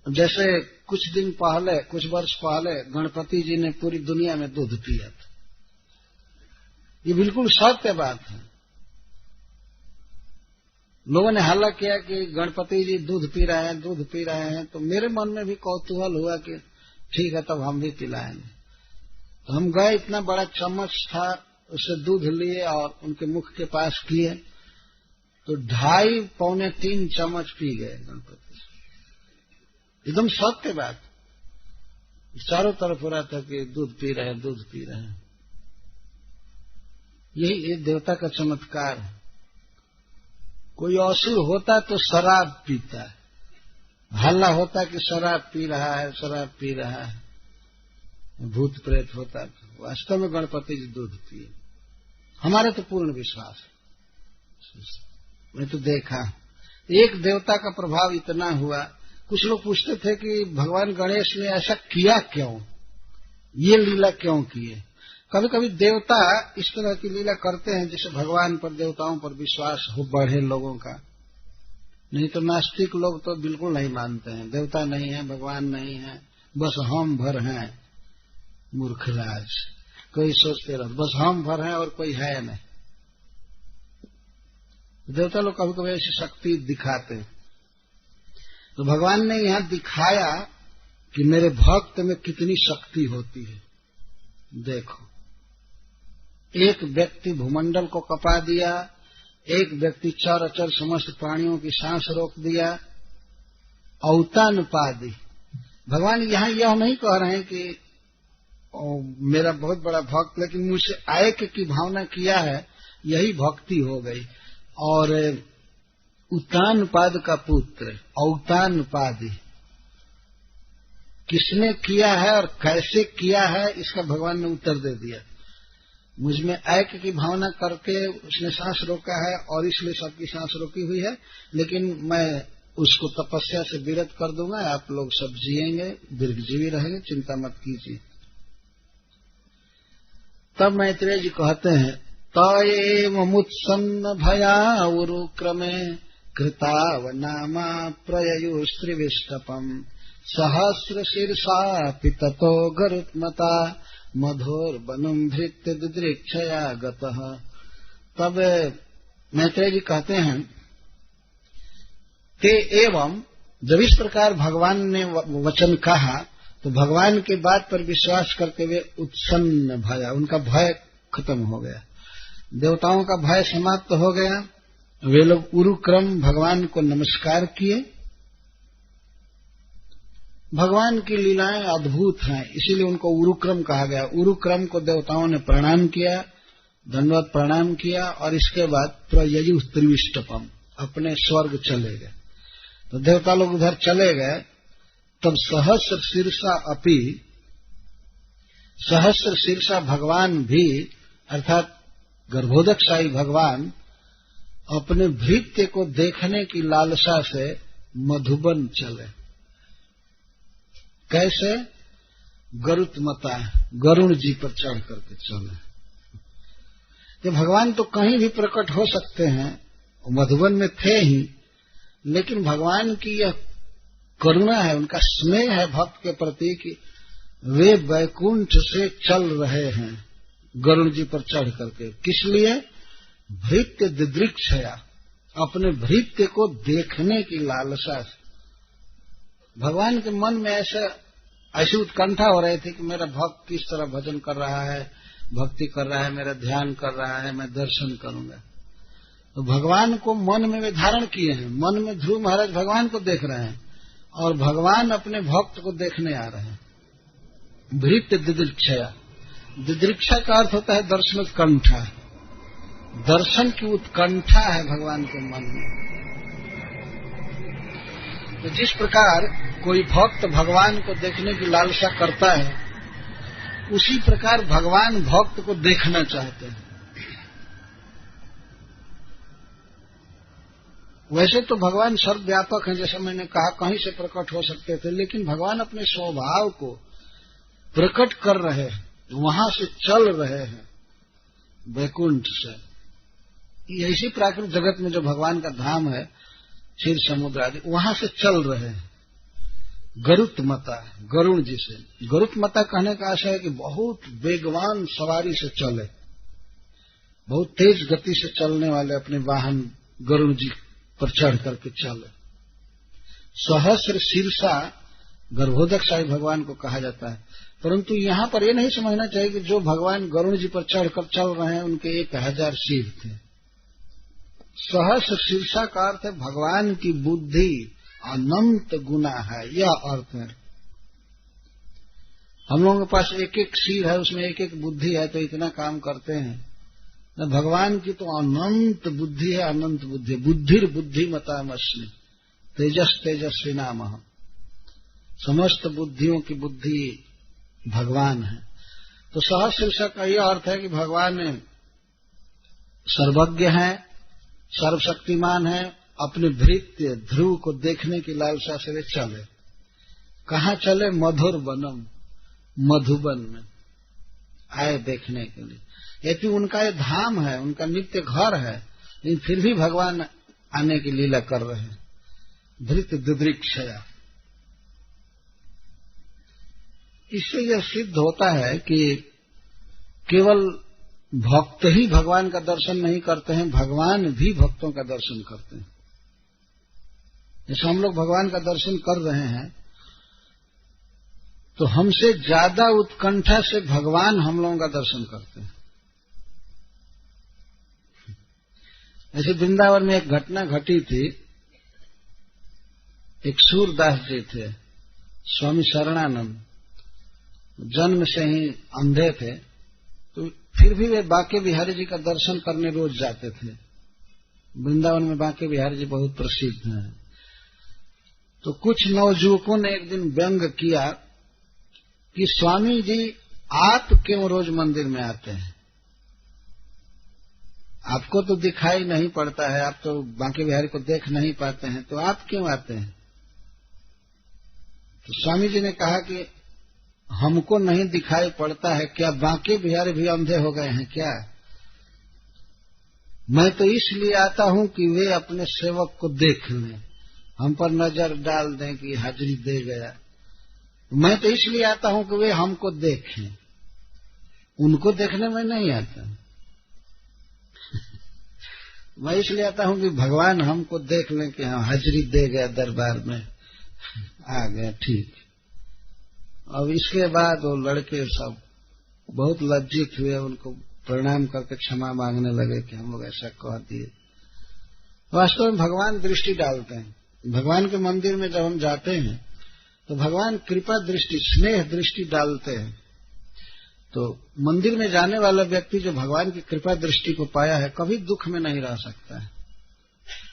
Speaker 1: जैसे कुछ दिन पहले, कुछ वर्ष पहले गणपति जी ने पूरी दुनिया में दूध पिया था, ये बिल्कुल सत्य बात है। लोगों ने हल्ला किया कि गणपति जी दूध पी रहे हैं, दूध पी रहे हैं, तो मेरे मन में भी कौतूहल हुआ कि ठीक है तब हम भी पिलाएंगे। तो हम गए, इतना बड़ा चम्मच था, उससे दूध लिए और उनके मुख के पास किए तो 2.5 पौने 3 चम्मच पी गए गणपति। एकदम सत्य बात। चारों तरफ हो रहा था कि दूध पी रहे हैं, दूध पी रहे हैं। यही देवता का चमत्कार है। कोई असुर होता तो शराब पीता है, हल्ला होता कि शराब पी रहा है, शराब पी रहा है, भूत प्रेत होता। वास्तव में गणपति जी दूध पिए। हमारे तो पूर्ण विश्वास है। मैं तो देखा एक देवता का प्रभाव इतना हुआ। कुछ लोग पूछते थे कि भगवान गणेश ने ऐसा किया क्यों, ये लीला क्यों किए। कभी कभी देवता इस तरह की लीला करते हैं जिससे भगवान पर, देवताओं पर विश्वास हो बढ़े लोगों का। नहीं तो नास्तिक लोग तो बिल्कुल नहीं मानते हैं, देवता नहीं है, भगवान नहीं है, बस हम भर हैं। मूर्खराज कोई सोचते रह, बस हम भर हैं और कोई है नहीं। देवता लोग कभी कभी ऐसी शक्ति दिखाते हैं। तो भगवान ने यहां दिखाया कि मेरे भक्त में कितनी शक्ति होती है। देखो, एक व्यक्ति भूमंडल को कपा दिया, एक व्यक्ति चर अचर समस्त प्राणियों की सांस रोक दिया। औतानुपादी। भगवान यहां यह नहीं कह रहे हैं कि मेरा बहुत बड़ा भक्त लेकिन मुझसे ऐक्य की भावना किया है, यही भक्ति हो गई। और उतानपाद का पुत्र औतानपादी, किसने किया है और कैसे किया है इसका भगवान ने उत्तर दे दिया। मुझमें ऐक्य की भावना करके उसने सांस रोका है और इसलिए सबकी सांस रोकी हुई है, लेकिन मैं उसको तपस्या से विरत कर दूंगा, आप लोग सब जिएंगे, दीर्घजीवी रहेंगे, चिंता मत कीजिए। तब मैत्रेय जी कहते हैं, तएव मुत्सन्न भया उरुक्रमे कृताव नामा प्रययुस्त्रिविष्टपम सहस्र शीर्षा पिततो गरुत्मता मधुर वनुम भृत्य दिदृक्षया गतः। तब मैत्रेय जी कहते हैं, ते एवं, जब इस प्रकार भगवान ने वचन कहा तो भगवान की बात पर विश्वास करते हुए उत्सन्न भया, उनका भय खत्म हो गया, देवताओं का भय समाप्त हो गया। वे लोग उरुक्रम भगवान को नमस्कार किए। भगवान की लीलाएं अद्भुत हैं, इसीलिए उनको उरुक्रम कहा गया। उरुक्रम को देवताओं ने प्रणाम किया, धन्यवाद प्रणाम किया, और इसके बाद प्रययु त्रिविष्टपम, अपने स्वर्ग चले गए। तो देवता लोग उधर चले गए। तब सहस्र शीर्षा अपि, सहस्र शीर्षा भगवान भी, अर्थात गर्भोदकशाही भगवान अपने भृत्य को देखने की लालसा से मधुबन चले। कैसे? गरुत्मता, गरुण जी पर चढ़ करके चले। कि भगवान तो कहीं भी प्रकट हो सकते हैं, मधुबन में थे ही, लेकिन भगवान की यह करुणा है, उनका स्नेह है भक्त के प्रति कि वे वैकुंठ से चल रहे हैं गरुण जी पर चढ़ करके। किस लिए? भृत्य दिदृक्षया, अपने भृत्य को देखने की लालसा से। भगवान के मन में ऐसी उत्कंठा हो रही थी कि मेरा भक्त किस तरह भजन कर रहा है, भक्ति कर रहा है, मेरा ध्यान कर रहा है, मैं दर्शन करूंगा। तो भगवान को मन में वे धारण किए हैं। मन में ध्रुव महाराज भगवान को देख रहे हैं और भगवान अपने भक्त को देखने आ रहे हैं। भृत्य दिदृक्षया, दिदृक्षा का अर्थ होता है दर्शन उत्कंठा। दर्शन की उत्कंठा है भगवान के मन में। तो जिस प्रकार कोई भक्त भगवान को देखने की लालसा करता है, उसी प्रकार भगवान भक्त को देखना चाहते हैं। वैसे तो भगवान सर्वव्यापक हैं, जैसा मैंने कहा, कहीं से प्रकट हो सकते थे, लेकिन भगवान अपने स्वभाव को प्रकट कर रहे हैं, वहां से चल रहे हैं वैकुंठ से। ऐसी प्राकृतिक जगत में जो भगवान का धाम है, क्षीर समुद्र आदि, वहां से चल रहे हैं गरुत्मता, गरुण जी से। गरुत्मता कहने का आशय है कि बहुत वेगवान सवारी से चले, बहुत तेज गति से चलने वाले अपने वाहन गरुण जी पर चढ़ करके चले। सहस्र शीर्षा गर्भोदकशाही भगवान को कहा जाता है, परंतु यहाँ पर यह नहीं समझना चाहिए कि जो भगवान गरुण जी पर चढ़कर चल रहे हैं उनके 1000 सिर थे। सहस्र शीर्षा का अर्थ है भगवान की बुद्धि अनंत गुना है, यह अर्थ है। हम लोगों के पास एक एक सिर है, उसमें एक एक बुद्धि है, तो इतना काम करते हैं। न भगवान की तो अनंत बुद्धि है, अनंत बुद्धि। बुद्धिर बुद्धिमतामस्मि तेजस तेजस्वी नाम। समस्त बुद्धियों की बुद्धि भगवान है। तो सहस्र का यह अर्थ है कि भगवान सर्वज्ञ है, सर्वशक्तिमान है। अपने भृत्य ध्रुव को देखने की लालसा से वे चले। कहाँ चले? मधुर वनम, मधुबन में आए देखने के लिए। यदि उनका ये धाम है, उनका नित्य घर है, लेकिन फिर भी भगवान आने की लीला कर रहे हैं। धृत दुदृक्षया। इससे यह सिद्ध होता है कि केवल भक्त ही भगवान का दर्शन नहीं करते हैं, भगवान भी भक्तों का दर्शन करते हैं। जैसे हम लोग भगवान का दर्शन कर रहे हैं, तो हमसे ज्यादा उत्कंठा से भगवान हम लोगों का दर्शन करते हैं। ऐसे वृंदावन में एक घटना घटी थी। एक सूरदास जी थे, स्वामी शरणानंद, जन्म से ही अंधे थे, तो फिर भी वे बांके बिहारी जी का दर्शन करने रोज जाते थे। वृंदावन में बांके बिहारी जी बहुत प्रसिद्ध हैं। तो कुछ नवयुवकों ने एक दिन व्यंग किया कि स्वामी जी आप क्यों रोज मंदिर में आते हैं? आपको तो दिखाई नहीं पड़ता है, आप तो बांके बिहारी को देख नहीं पाते हैं, तो आप क्यों आते हैं? तो स्वामी जी ने कहा कि हमको नहीं दिखाई पड़ता है, क्या बांके बिहारी भी अंधे हो गए हैं क्या? मैं तो इसलिए आता हूं कि वे अपने सेवक को देख लें, हम पर नजर डाल दें कि हाजिरी दे गया। मैं तो इसलिए आता हूं कि वे हमको देखें, उनको देखने में नहीं आता। मैं इसलिए आता हूं कि भगवान हमको देख लें कि हाँ हाजिरी दे गया, दरबार में आ गया, ठीक। अब इसके बाद वो लड़के सब बहुत लज्जित हुए, उनको प्रणाम करके क्षमा मांगने लगे कि हम लोग ऐसा कह दिए। वास्तव में भगवान दृष्टि डालते हैं। भगवान के मंदिर में जब हम जाते हैं तो भगवान कृपा दृष्टि, स्नेह दृष्टि डालते हैं। तो मंदिर में जाने वाला व्यक्ति जो भगवान की कृपा दृष्टि को पाया है, कभी दुख में नहीं रह सकता है,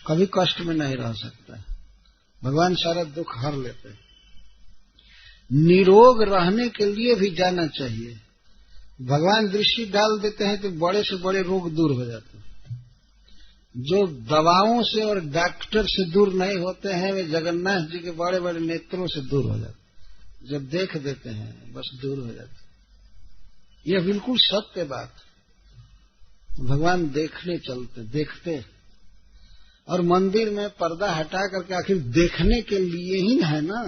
Speaker 1: कभी कष्ट में नहीं रह सकता है। भगवान सारा दुख हर लेते हैं। निरोग रहने के लिए भी जाना चाहिए। भगवान दृष्टि डाल देते हैं तो बड़े से बड़े रोग दूर हो जाते हैं। जो दवाओं से और डॉक्टर से दूर नहीं होते हैं, वे जगन्नाथ जी के बड़े बड़े नेत्रों से दूर हो जाते। जब देख देते हैं बस दूर हो जाते। यह बिल्कुल सत्य बात। भगवान देखने चलते, देखते, और मंदिर में पर्दा हटा करके आखिर देखने के लिए ही है ना।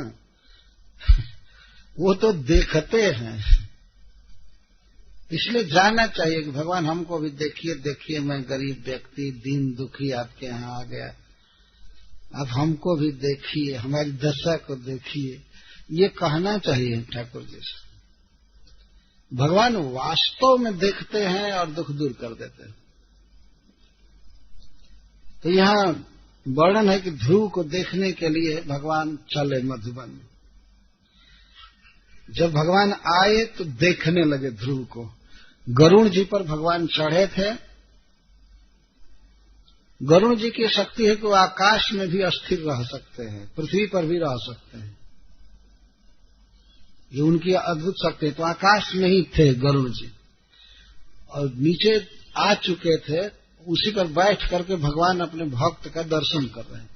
Speaker 1: वो तो देखते हैं, इसलिए जाना चाहिए कि भगवान हमको भी देखिए, देखिए मैं गरीब व्यक्ति, दीन दुखी आपके यहाँ आ गया, आप हमको भी देखिए, हमारी दशा को देखिए, ये कहना चाहिए ठाकुर जी से। भगवान वास्तव में देखते हैं और दुख दूर कर देते हैं। तो यहाँ वर्णन है कि ध्रुव को देखने के लिए भगवान चले मधुबन में। जब भगवान आए तो देखने लगे ध्रुव को। गरुण जी पर भगवान चढ़े थे। गरुण जी की शक्ति है कि वो आकाश में भी अस्थिर रह सकते हैं, पृथ्वी पर भी रह सकते हैं। ये उनकी अद्भुत शक्ति है। तो आकाश में ही थे गरुण जी और नीचे आ चुके थे, उसी पर बैठ करके भगवान अपने भक्त का दर्शन कर रहे हैं।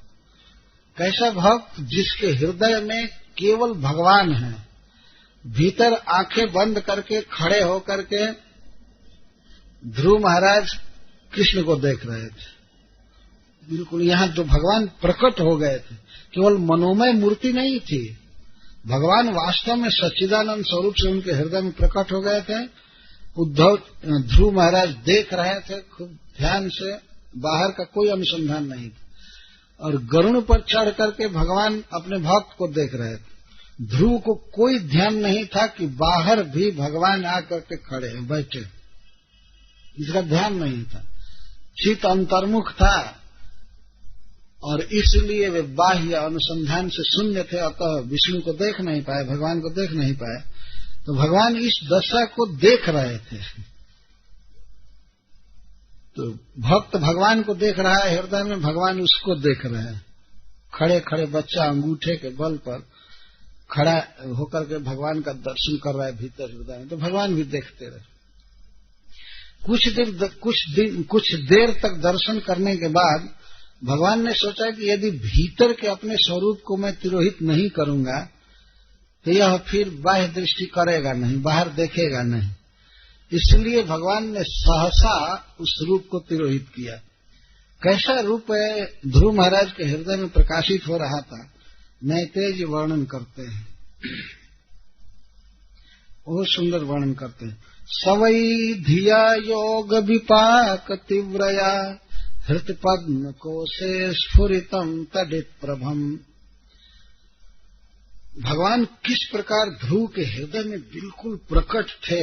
Speaker 1: कैसा भक्त? जिसके हृदय में केवल भगवान है। भीतर आंखें बंद करके खड़े होकर के ध्रुव महाराज कृष्ण को देख रहे थे। बिल्कुल यहाँ जो भगवान प्रकट हो गए थे, केवल मनोमय मूर्ति नहीं थी, भगवान वास्तव में सच्चिदानंद स्वरूप से उनके हृदय में प्रकट हो गए थे। उद्धव ध्रुव महाराज देख रहे थे खूब ध्यान से, बाहर का कोई अनुसंधान नहीं था। और गरुड़ पर चढ़ करके भगवान अपने भक्त को देख रहे थे। ध्रुव को कोई ध्यान नहीं था कि बाहर भी भगवान आकर के खड़े हैं, बैठे, इसका ध्यान नहीं था। चित्त अंतर्मुख था और इसलिए वे बाह्य अनुसंधान से शून्य थे, अतः विष्णु को देख नहीं पाए, भगवान को देख नहीं पाए। तो भगवान इस दशा को देख रहे थे। तो भक्त भगवान को देख रहा है, हृदय में भगवान उसको देख रहे हैं। खड़े खड़े बच्चा अंगूठे के बल पर खड़ा होकर के भगवान का दर्शन कर रहा है भीतर हृदय में, तो भगवान भी देखते रहे। कुछ देर तक दर्शन करने के बाद भगवान ने सोचा कि यदि भीतर के अपने स्वरूप को मैं तिरोहित नहीं करूंगा तो यह फिर बाह्य दृष्टि करेगा नहीं, बाहर देखेगा नहीं। इसलिए भगवान ने सहसा उस रूप को तिरोहित किया। कैसा रूप है ध्रुव महाराज के हृदय में प्रकाशित हो रहा था, मैत्रेय वर्णन करते हैं, बहुत सुंदर वर्णन करते हैं। सवै धिया योग विपाक तीव्रया हृत पद्म कोशे स्फुरितम तडित प्रभम। भगवान किस प्रकार ध्रुव के हृदय में बिल्कुल प्रकट थे,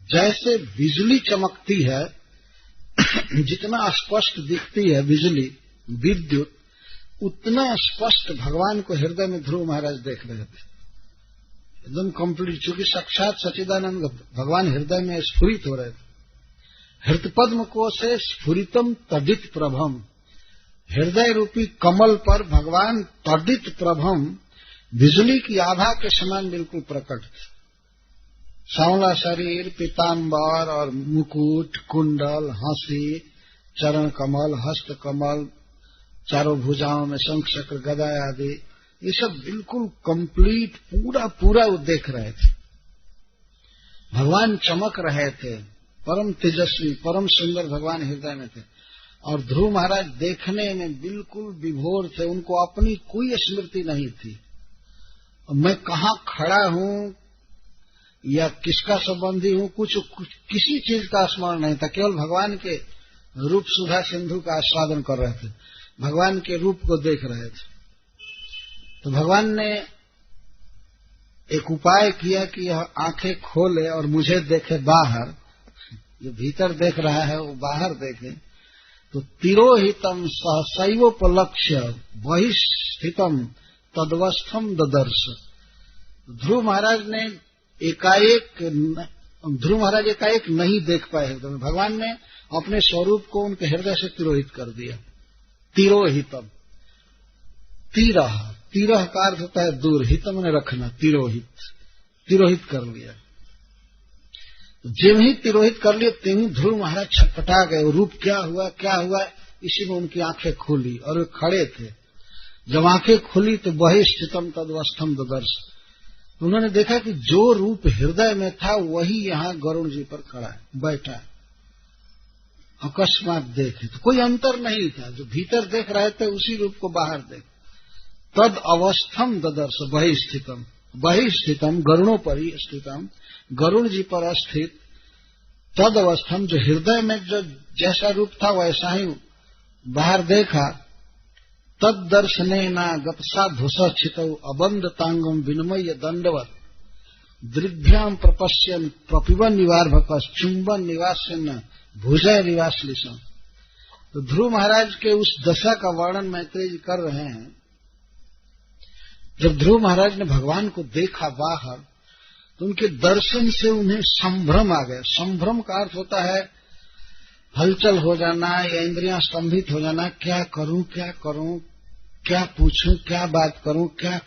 Speaker 1: जैसे बिजली चमकती है, जितना स्पष्ट दिखती है बिजली विद्युत, उतना स्पष्ट भगवान को हृदय में ध्रुव महाराज देख रहे थे, एकदम कंप्लीट, चूंकि साक्षात सच्चिदानंद भगवान हृदय में स्फुरित हो रहे थे। हृत पद्म कोशे स्फुरितम तडित प्रभम, हृदय रूपी कमल पर भगवान तडित प्रभम बिजली की आभा के समान बिल्कुल प्रकट थे। सांवला शरीर, पीताम्बर और मुकुट, कुंडल, हंसी, चरण कमल, हस्त कमल, चारों भुजाओं में शंख चक्र गदा आदि, ये सब बिल्कुल कंप्लीट पूरा वो देख रहे थे। भगवान चमक रहे थे, परम तेजस्वी, परम सुंदर भगवान हृदय में थे। और ध्रुव महाराज देखने में बिल्कुल विभोर थे, उनको अपनी कोई स्मृति नहीं थी। मैं कहाँ खड़ा हूँ या किसका संबंधी हूँ, कुछ किसी चीज का स्मरण नहीं था, केवल भगवान के रूप सुधा सिंधु का आस्वादन कर रहे थे, भगवान के रूप को देख रहे थे। तो भगवान ने एक उपाय किया कि यह आंखें खोले और मुझे देखे बाहर, जो भीतर देख रहा है वो बाहर देखे। तो तिरोहितम सहसैवोपलक्ष्य बहिस्थितम तदवस्थम ददर्श। ध्रुव महाराज एकाएक नहीं देख पाए हृदय में, भगवान ने अपने स्वरूप को उनके हृदय से तिरोहित कर दिया। तिरोहितम, तिरह का अर्थ होता है दूर, हितम ने रखना, तिरोहित कर लिया। जिम ही तिरोहित कर लिए तिम ही ध्रुव महाराज छटपटा गए। रूप क्या हुआ, इसी में उनकी आंखें खुली और वे खड़े थे। जब आंखें खुली तो बहिस्थितम तदवस्थम ददर्श, उन्होंने देखा कि जो रूप हृदय में था वही यहाँ गरुण जी पर खड़ा है, बैठा है। अकस्मात देखे तो कोई अंतर नहीं था, जो भीतर देख रहे थे उसी रूप को बाहर देख। तद अवस्थम ददर्श बहिस्थितम गरुणोपरि स्थितम, गरुण जी पर स्थित तद अवस्थम, जो हृदय में जो जैसा रूप था वैसा ही बाहर देखा। तद दर्शनेना गतसा धुसच्छित अबंध तांगम विनिमय दंडवत दृग्भ्याम प्रपश्यन प्रपिबन निवार्भकस चुंबन निवासन भुजय निवासलिसम। तो ध्रुव महाराज के उस दशा का वर्णन मैत्रेय जी कर रहे हैं। जब ध्रुव महाराज ने भगवान को देखा बाहर तो उनके दर्शन से उन्हें संभ्रम आ गया। संभ्रम का अर्थ होता है हलचल हो जाना या इंद्रियां स्तंभित हो जाना, क्या करूं, क्या पूछूं, क्या बात करूं, क्या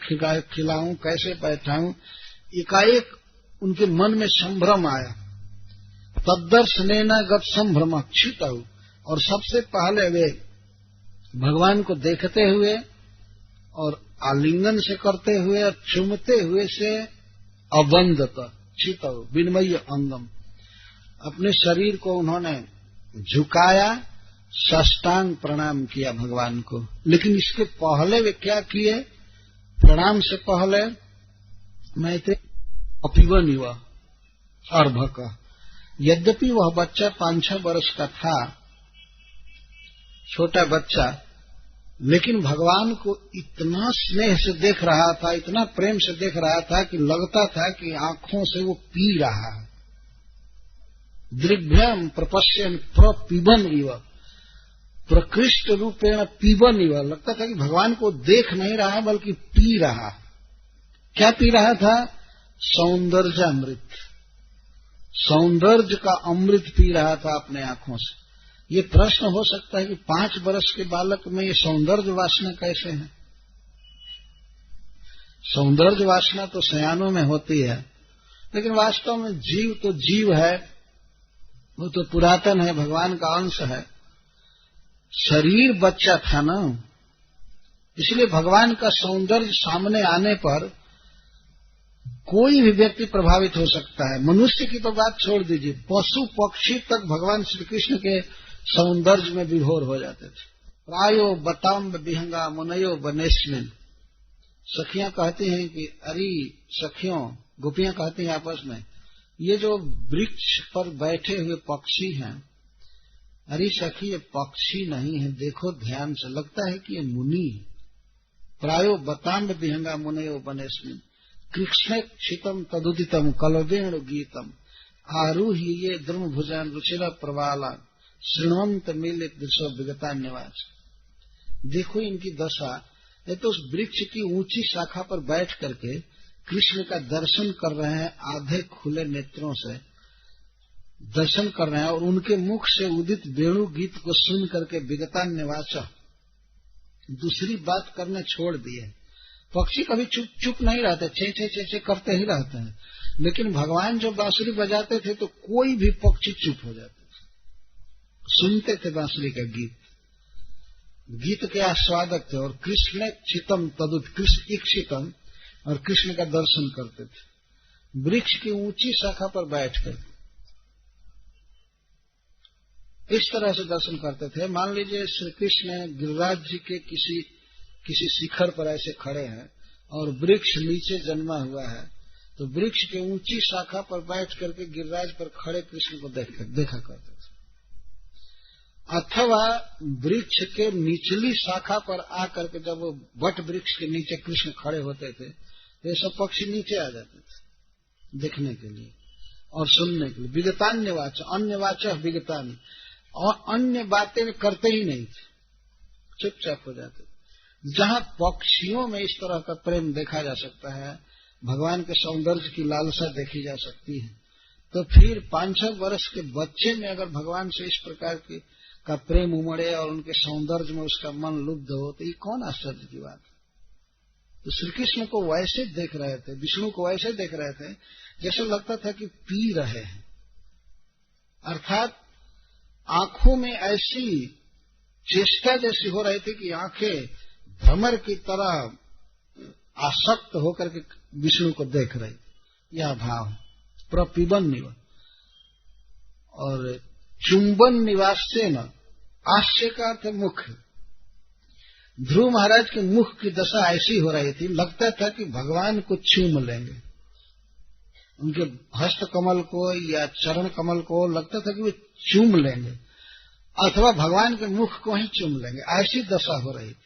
Speaker 1: खिलाऊं, कैसे बैठाऊं। एकाएक उनके मन में संभ्रम आया। तद्दर्शनेन गत संभ्रम क्षित, और सबसे पहले वे भगवान को देखते हुए और आलिंगन से करते हुए और चुमते हुए से अबंधत चित विनिमय अंगम, अपने शरीर को उन्होंने झुकाया, साष्टांग प्रणाम किया भगवान को। लेकिन इसके पहले वे क्या किए, प्रणाम से पहले मैत्रेय अपिवन युवा अर्भक, यद्यपि वह बच्चा 5-6 वर्ष का था, छोटा बच्चा, लेकिन भगवान को इतना स्नेह से देख रहा था, इतना प्रेम से देख रहा था कि लगता था कि आंखों से वो पी रहा है। दृग्भ्याम प्रपश्यन प्रपिबन इव, प्रकृष्ट रूपेण पीबन इव, लगता था कि भगवान को देख नहीं रहा बल्कि पी रहा। क्या पी रहा था, सौंदर्यामृत, सौंदर्य का अमृत पी रहा था अपने आंखों से। ये प्रश्न हो सकता है कि 5 वर्ष के बालक में ये सौंदर्य वासना कैसे है? सौंदर्य वासना तो सयानों में होती है, लेकिन वास्तव में जीव तो जीव है, वो तो पुरातन है, भगवान का अंश है। शरीर बच्चा था ना, इसलिए भगवान का सौंदर्य सामने आने पर कोई भी व्यक्ति प्रभावित हो सकता है। मनुष्य की तो बात छोड़ दीजिए, पशु पक्षी तक भगवान श्री कृष्ण के सौंदर्य में विभोर हो जाते थे। प्रायो बताम्ब विहंगा मुनयो बनेस्मिन। सखियां कहती हैं कि अरे सखियों, गोपियां कहती हैं आपस में, ये जो वृक्ष पर बैठे हुए पक्षी हैं, अरे सखी ये पक्षी नहीं है, देखो ध्यान से, लगता है कि ये मुनि। प्रायो बताम्ब विहंगा मुनयो बनेस्मिन कृष्ण क्षितम तदुदितम कलवेणु गीतम आरूह्य ये द्रुम भुजान रुचिरा प्रवाला श्रृणवंत मिलित दृश्य विगता निवास। देखो इनकी दशा, ये तो उस वृक्ष की ऊंची शाखा पर बैठ करके कृष्ण का दर्शन कर रहे हैं, आधे खुले नेत्रों से दर्शन कर रहे हैं, और उनके मुख से उदित वेणु गीत को सुन करके विगता निवास दूसरी बात करने छोड़ दिए। पक्षी कभी चुप चुप नहीं रहते, चे चे चे चे करते ही रहते हैं, लेकिन भगवान जो बांसुरी बजाते थे तो कोई भी पक्षी चुप हो जाते थे, सुनते थे बांसुरी का गीत, गीत के आस्वादक थे। और कृष्ण चितम तदुत, कृष्ण इक्षितम, और कृष्ण का दर्शन करते थे वृक्ष की ऊंची शाखा पर बैठकर, इस तरह से दर्शन करते थे। मान लीजिए श्री कृष्ण गिरिराज जी के किसी शिखर पर ऐसे खड़े हैं और वृक्ष नीचे जन्मा हुआ है, तो वृक्ष के ऊंची शाखा पर बैठ करके गिरिराज पर खड़े कृष्ण को देखा करते थे। अथवा वृक्ष के निचली शाखा पर आकर के जब वो वट वृक्ष के नीचे कृष्ण खड़े होते थे तो ये सब पक्षी नीचे आ जाते थे देखने के लिए और सुनने के लिए। विगतान्य वाच, अन्य वाच विगतान्य, और अन्य बातें करते ही नहीं थे, चुपचाप हो जाते थे। जहां पक्षियों में इस तरह का प्रेम देखा जा सकता है, भगवान के सौंदर्य की लालसा देखी जा सकती है, तो फिर 5-6 वर्ष के बच्चे में अगर भगवान से इस प्रकार का प्रेम उमड़े और उनके सौंदर्य में उसका मन लुब्ध हो, तो ये कौन आश्चर्य की बात है। तो श्री कृष्ण को वैसे देख रहे थे, विष्णु को वैसे देख रहे थे जैसे लगता था कि पी रहे हैं, अर्थात आंखों में ऐसी चेष्टा जैसी हो रही थी कि आंखें भ्रमर की तरह आसक्त होकर के विष्णु को देख रही, यह भाव प्रपिबन निवास और चुंबन निवास से न आश्चर्य का अर्थ मुख। ध्रुव महाराज के मुख की दशा ऐसी हो रही थी, लगता था कि भगवान को चूम लेंगे, उनके हस्त कमल को या चरण कमल को लगता था कि वे चूम लेंगे, अथवा भगवान के मुख को ही चूम लेंगे, ऐसी दशा हो रही थी।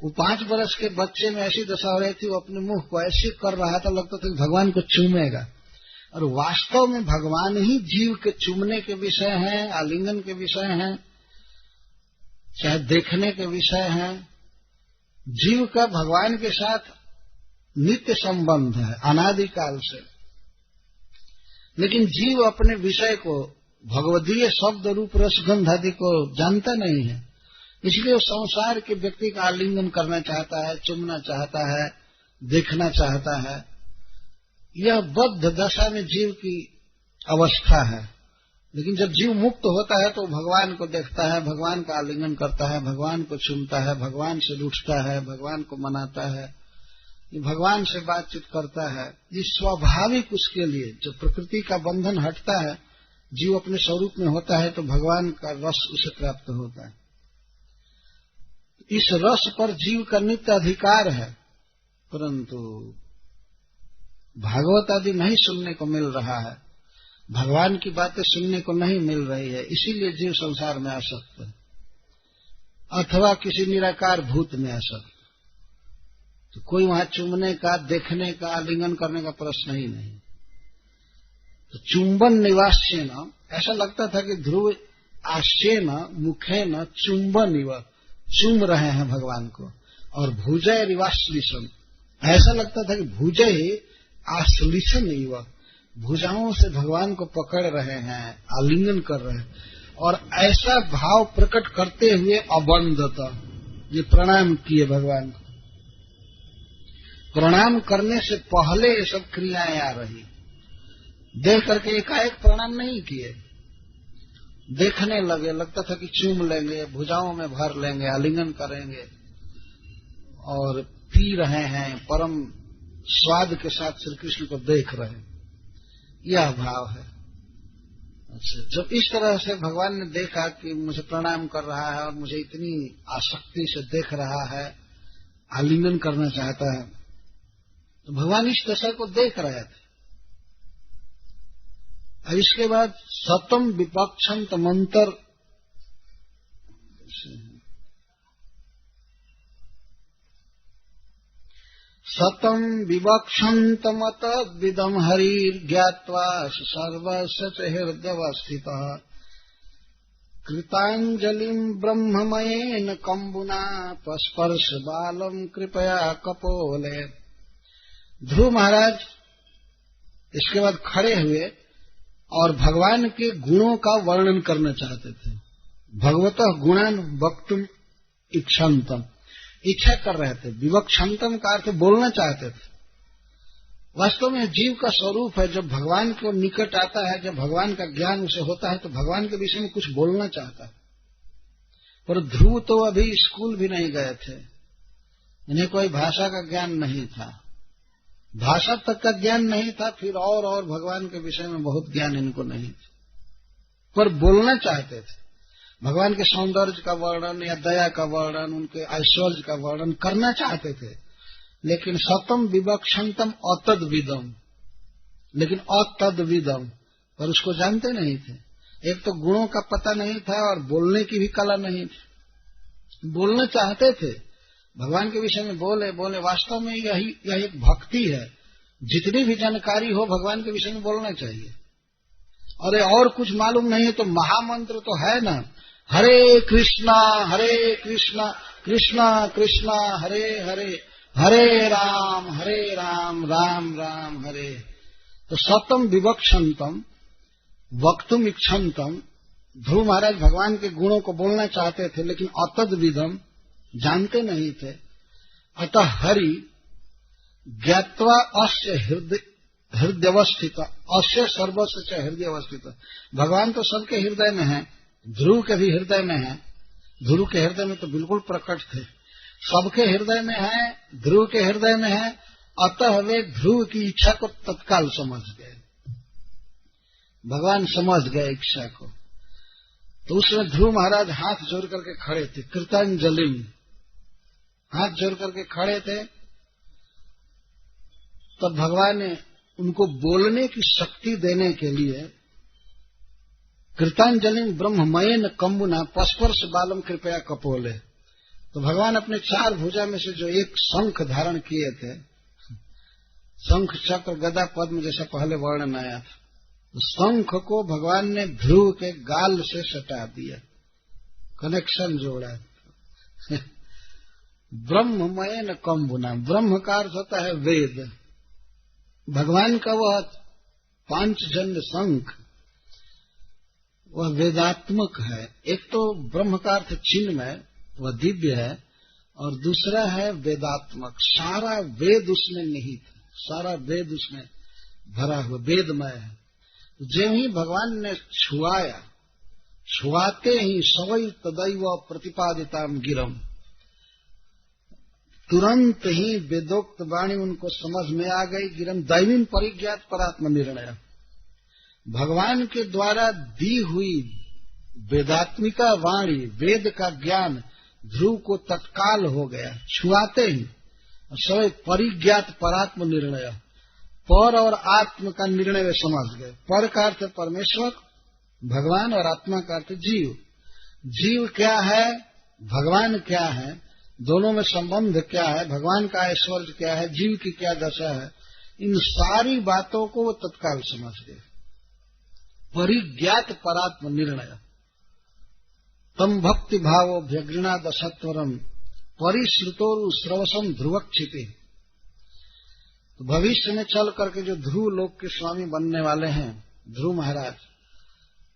Speaker 1: वो 5 वर्ष के बच्चे में ऐसी दशा हो रही थी, वो अपने मुख को ऐसे कर रहा था, लगता था कि भगवान को चूमेगा, और वास्तव में भगवान ही जीव के चूमने के विषय हैं, आलिंगन के विषय हैं, चाहे देखने के विषय हैं। जीव का भगवान के साथ नित्य संबंध है अनादिकाल से, लेकिन जीव अपने विषय को, भगवदीय शब्द रूप रसगंध आदि को जानता नहीं है, इसलिए वो संसार के व्यक्ति का आलिंगन करना चाहता है, चुमना चाहता है, देखना चाहता है। यह बद्ध दशा में जीव की अवस्था है। लेकिन जब जीव मुक्त होता है तो भगवान को देखता है, भगवान का आलिंगन करता है, भगवान को चूमता है, भगवान से रूठता है, भगवान को मनाता है, भगवान से बातचीत करता है। ये स्वाभाविक उसके लिए, जब प्रकृति का बंधन हटता है, जीव अपने स्वरूप में होता है, तो भगवान का रस उसे प्राप्त होता है। इस रस पर जीव का नित्य अधिकार है, परंतु भागवत आदि नहीं सुनने को मिल रहा है, भगवान की बातें सुनने को नहीं मिल रही है, इसीलिए जीव संसार में आसक्त है, अथवा किसी निराकार भूत में आसक्त। तो कोई वहां चूमने का, देखने का, आलिंगन करने का प्रश्न ही नहीं। तो चुंबन निवास्य न, ऐसा लगता था कि ध्रुव आश्चर्य न मुखे न चुंबन इव, चूम रहे हैं भगवान को, और भुजय रिवाश्लिशम, ऐसा लगता था कि भुजय आश्लिषन इव, भुजाओं से भगवान को पकड़ रहे हैं, आलिंगन कर रहे हैं, और ऐसा भाव प्रकट करते हुए अबंधता, ये प्रणाम किए भगवान को। प्रणाम करने से पहले ये सब क्रियाएं आ रही, देख करके एकाएक प्रणाम नहीं किए, देखने लगे, लगता था कि चूम लेंगे, भुजाओं में भर लेंगे, आलिंगन करेंगे, और पी रहे हैं, परम स्वाद के साथ श्री कृष्ण को देख रहे हैं, यह भाव है। अच्छा, जब इस तरह से भगवान ने देखा कि मुझे प्रणाम कर रहा है और मुझे इतनी आसक्ति से देख रहा है, आलिंगन करना चाहता है, तो भगवान इस दशा को देख रहे थे। और इसके बाद सतम विपक्षंत मंत्र, सतम विवक्षंत मत विदम हरिर ज्ञात्वा सर्वस्य च हृदयवस्थितः कृतांजलिं ब्रह्ममयेन कंबुना पस्पर्श बालम कृपया कपोले। ध्रुव महाराज इसके बाद खड़े हुए और भगवान के गुणों का वर्णन करना चाहते थे। भगवतः गुणान वक्तुम इच्छन्तम, इच्छा कर रहे थे। विवक्षन्तम का अर्थ बोलना चाहते थे। वास्तव में जीव का स्वरूप है, जब भगवान को निकट आता है, जब भगवान का ज्ञान उसे होता है, तो भगवान के विषय में कुछ बोलना चाहता है। पर ध्रुव तो अभी स्कूल भी नहीं गए थे, इन्हें कोई भाषा का ज्ञान नहीं था, भाषा तक का ज्ञान नहीं था, फिर और भगवान के विषय में बहुत ज्ञान इनको नहीं था, पर बोलना चाहते थे। भगवान के सौंदर्य का वर्णन या दया का वर्णन, उनके ऐश्वर्य का वर्णन करना चाहते थे, लेकिन सतम विवक्षंतम अतद्विदम, लेकिन अतद्विदम, पर उसको जानते नहीं थे। एक तो गुणों का पता नहीं था और बोलने की भी कला नहीं थी। बोलना चाहते थे, भगवान के विषय में बोले। वास्तव में यह एक भक्ति है। जितनी भी जानकारी हो भगवान के विषय में बोलना चाहिए। और कुछ मालूम नहीं है तो महामंत्र तो है ना, हरे कृष्णा कृष्णा कृष्णा हरे हरे, हरे राम राम राम हरे। तो सतम विवक्षंतम वक्तुम इच्छन्तम, ध्रुव महाराज भगवान के गुणों को बोलना चाहते थे, लेकिन अतद्विदम, जानते नहीं थे। अतः हरि ज्ञात्वा अस्य हृदयवस्थित, अस्य सर्वस्य च हृदयवस्थित, भगवान तो सबके हृदय में है, ध्रुव के भी हृदय में है। ध्रुव के हृदय में तो बिल्कुल प्रकट थे, सबके हृदय में है, ध्रुव के हृदय में है। अतः वे ध्रुव की इच्छा को तत्काल समझ गए, भगवान समझ गए इच्छा को। तो उसमें ध्रुव महाराज हाथ जोड़ करके खड़े थे, कृतांजलि, हाथ जोड़ करके खड़े थे। तब भगवान ने उनको बोलने की शक्ति देने के लिए कृतांजलि ब्रह्ममयेन कंबुना पस्पर्श बालम कृपया कपोले, तो भगवान अपने चार भुजा में से जो एक शंख धारण किए थे, शंख चक्र गदा पद्म जैसा पहले वर्णन आया था, शंख को भगवान ने ध्रुव के गाल से सटा दिया, कनेक्शन जोड़ा। ब्रह्ममयेन कंबुना, ब्रह्म का अर्थ होता है वेद। भगवान का वह पांचजन्य शंख वह वेदात्मक है। एक तो ब्रह्म का अर्थ चिन्मय, वह दिव्य है, और दूसरा है वेदात्मक, सारा वेद उसमें निहित है, सारा वेद उसमें भरा हुआ वेदमय है। जो ही भगवान ने छुआया, छुआते ही सवै तदैव प्रतिपादिताम गिरम, तुरंत ही वेदोक्त वाणी उनको समझ में आ गई। गिरम दैवीन परिज्ञात परात्म निर्णय, भगवान के द्वारा दी हुई वेदात्मिका वाणी, वेद का ज्ञान ध्रुव को तत्काल हो गया, छुआते ही। सवै परिज्ञात परात्म निर्णय, पर और आत्म का निर्णय वे समझ गए। पर का अर्थ परमेश्वर भगवान, और आत्मा का अर्थ जीव। जीव क्या है, भगवान क्या है, दोनों में संबंध क्या है, भगवान का ऐश्वर्य क्या है, जीव की क्या दशा है, इन सारी बातों को वो तत्काल समझ गए। परिज्ञात परात्म निर्णय, तम भक्ति भावो व्यग्रणाद सत्वरम परिश्रुतोरु श्रवसम ध्रुवक्षिते। तो भविष्य में चल करके जो ध्रुव लोक के स्वामी बनने वाले हैं ध्रुव महाराज,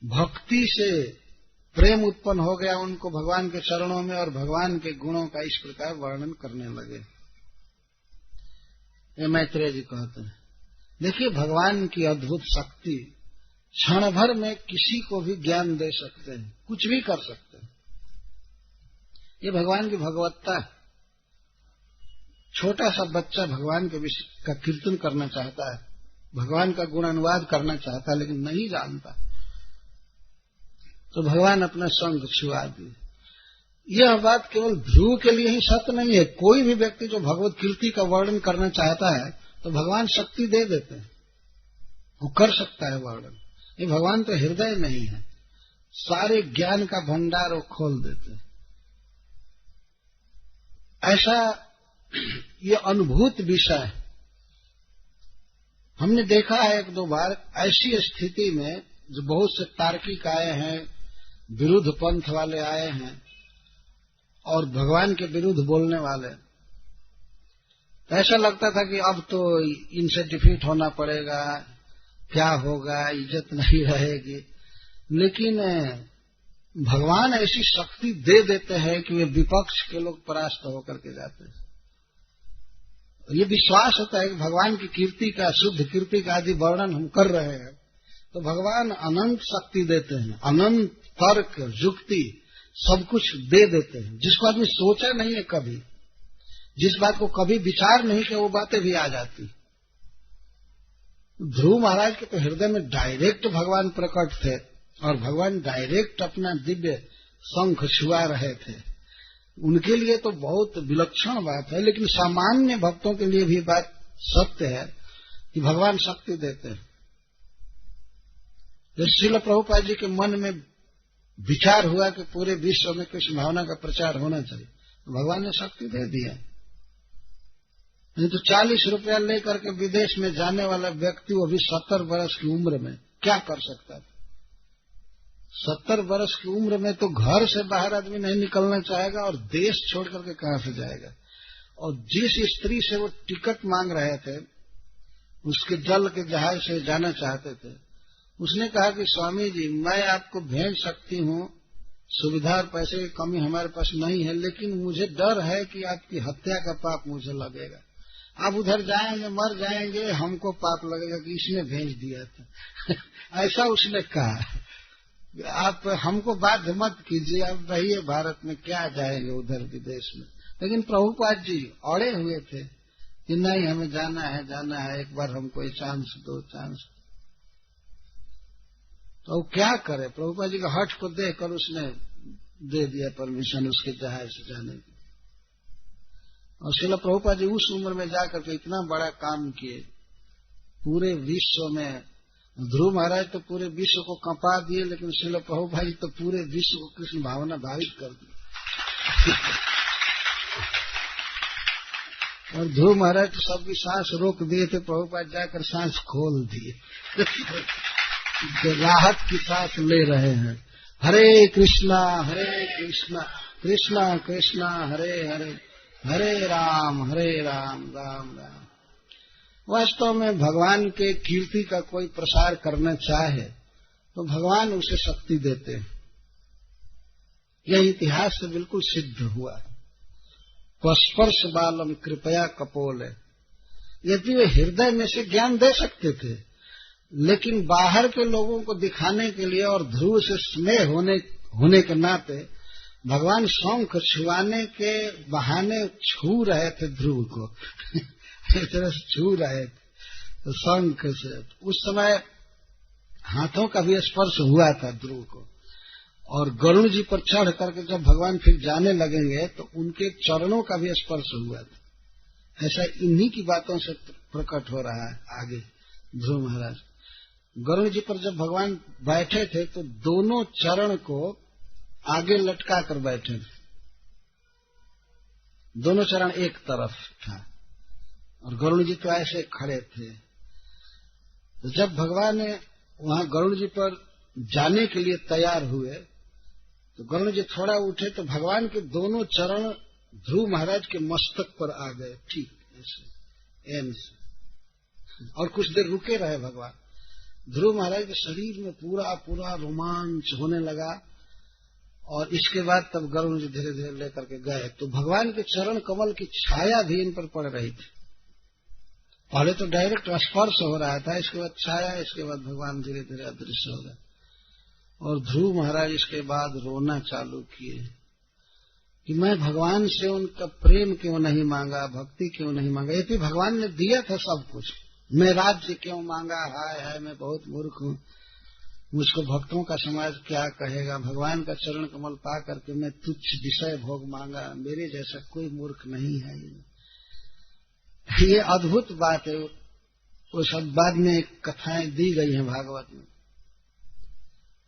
Speaker 1: भक्ति से प्रेम उत्पन्न हो गया उनको भगवान के चरणों में और भगवान के गुणों का इस प्रकार वर्णन करने लगे। ये मैत्रेय जी कहते हैं, देखिए भगवान की अद्भुत शक्ति, क्षण भर में किसी को भी ज्ञान दे सकते हैं, कुछ भी कर सकते हैं। ये भगवान की भगवत्ता है। छोटा सा बच्चा भगवान के विषय का कीर्तन करना चाहता है, भगवान का गुणानुवाद करना चाहता है, लेकिन नहीं जानता, तो भगवान अपना शंख छुआ दिए। यह बात केवल ध्रुव के लिए ही सत्य नहीं है, कोई भी व्यक्ति जो भगवत कीर्ति का वर्णन करना चाहता है तो भगवान शक्ति दे देते हैं, वो कर सकता है वर्णन। ये भगवान तो हृदय में ही है, सारे ज्ञान का भंडार वो खोल देते हैं। ऐसा ये अनुभूत विषय है। हमने देखा है एक दो बार ऐसी स्थिति में जो बहुत से तार्किक आए हैं, विरुद्ध पंथ वाले आए हैं और भगवान के विरुद्ध बोलने वाले, तो ऐसा लगता था कि अब तो इनसे डिफीट होना पड़ेगा, क्या होगा, इज्जत नहीं रहेगी। लेकिन भगवान ऐसी शक्ति दे देते हैं कि वे विपक्ष के लोग परास्त होकर के जाते हैं। ये विश्वास होता है कि भगवान की कीर्ति का, शुद्ध कीर्ति का आदि वर्णन हम कर रहे हैं तो भगवान अनंत शक्ति देते हैं, अनंत तर्क युक्ति सब कुछ दे देते हैं, जिसको आदमी सोचा नहीं है कभी, जिस बात को कभी विचार नहीं किया वो बातें भी आ जाती। ध्रुव महाराज के तो हृदय में डायरेक्ट भगवान प्रकट थे और भगवान डायरेक्ट अपना दिव्य शंख छुआ रहे थे। उनके लिए तो बहुत विलक्षण बात है, लेकिन सामान्य भक्तों के लिए भी बात सत्य है कि भगवान शक्ति देते हैं। जब श्रील प्रभुपाद जी के मन में विचार हुआ कि पूरे विश्व में कृष्ण भावना का प्रचार होना चाहिए, तो भगवान ने शक्ति दे दिया। नहीं तो 40 रुपया लेकर के विदेश में जाने वाला व्यक्ति, वो भी 70 वर्ष की उम्र में क्या कर सकता था? 70 वर्ष की उम्र में तो घर से बाहर आदमी नहीं निकलना चाहेगा और देश छोड़ करके कहां से जाएगा। और जिस स्त्री से वो टिकट मांग रहे थे, उसके जल के जहाज से जाना चाहते थे, उसने कहा कि स्वामी जी मैं आपको भेज सकती हूँ, सुविधा और पैसे की कमी हमारे पास नहीं है, लेकिन मुझे डर है कि आपकी हत्या का पाप मुझे लगेगा। आप उधर जाएंगे मर जाएंगे, हमको पाप लगेगा कि इसने भेज दिया था। ऐसा उसने कहा। आप हमको बाध्य मत कीजिए, आप रहिए भारत में, क्या जाएंगे उधर विदेश में। लेकिन प्रभुपाद जी अड़े हुए थे कि नहीं हमें जाना है, एक बार हमको ये चांस दो, चांस। तो क्या करे, प्रभुपाद जी का हठ को देखकर उसने दे दिया परमिशन उसके जहाज से जाने की। और श्रील प्रभुपाद जी उस उम्र में जाकर के इतना बड़ा काम किए पूरे विश्व में। ध्रुव महाराज तो पूरे विश्व को कंपा दिए, लेकिन श्रील प्रभुपाद जी तो पूरे विश्व को कृष्ण भावना भावित कर दी। और ध्रुव महाराज तो सबकी सांस रोक दिए थे, प्रभुपाद जाकर सांस खोल दिए। राहत की सांस ले रहे हैं। हरे कृष्णा कृष्णा कृष्णा हरे हरे, हरे राम राम राम। वास्तव में भगवान के कीर्ति का कोई प्रसार करना चाहे तो भगवान उसे शक्ति देते हैं। यह इतिहास से बिल्कुल सिद्ध हुआ। स्पर्श बालम कृपया कपोल है। यदि वे हृदय में से ज्ञान दे सकते थे, लेकिन बाहर के लोगों को दिखाने के लिए और ध्रुव से स्नेह होने के नाते भगवान शंख छुआने के बहाने छू रहे थे ध्रुव को। इस तरह से छू रहे थे तो शंख से। उस समय हाथों का भी स्पर्श हुआ था ध्रुव को। और गरुड़ जी पर चढ़ करके जब भगवान फिर जाने लगेंगे तो उनके चरणों का भी स्पर्श हुआ था। ऐसा इन्हीं की बातों से प्रकट हो रहा है आगे। ध्रुव महाराज गरुड़ जी पर जब भगवान बैठे थे तो दोनों चरण को आगे लटका कर बैठे थे, दोनों चरण एक तरफ था और गरुड़ जी तो ऐसे खड़े थे। तो जब भगवान वहां गरुड़ जी पर जाने के लिए तैयार हुए तो गरुड़ जी थोड़ा उठे तो भगवान के दोनों चरण ध्रुव महाराज के मस्तक पर आ गए, ठीक ऐसे एम से। और कुछ देर रुके रहे भगवान। ध्रुव महाराज के शरीर में पूरा पूरा रोमांच होने लगा और इसके बाद तब गरुड़ जी धीरे धीरे लेकर के गए तो भगवान के चरण कमल की छाया भी इन पर पड़ रही थी। पहले तो डायरेक्ट स्पर्श हो रहा था, इसके बाद छाया, इसके बाद भगवान धीरे धीरे अदृश्य हो गए। और ध्रुव महाराज इसके बाद रोना चालू किए कि मैं भगवान से उनका प्रेम क्यों नहीं मांगा, भक्ति क्यों नहीं मांगा। ये भी भगवान ने दिया था सब कुछ, मैं राज्य क्यों मांगा, हाय हाय मैं बहुत मूर्ख हूँ, मुझको भक्तों का समाज क्या कहेगा। भगवान का चरण कमल पा करके मैं तुच्छ विषय भोग मांगा, मेरे जैसा कोई मूर्ख नहीं है। ये अद्भुत बात है। वो सब बाद में कथाएं दी गई हैं भागवत में।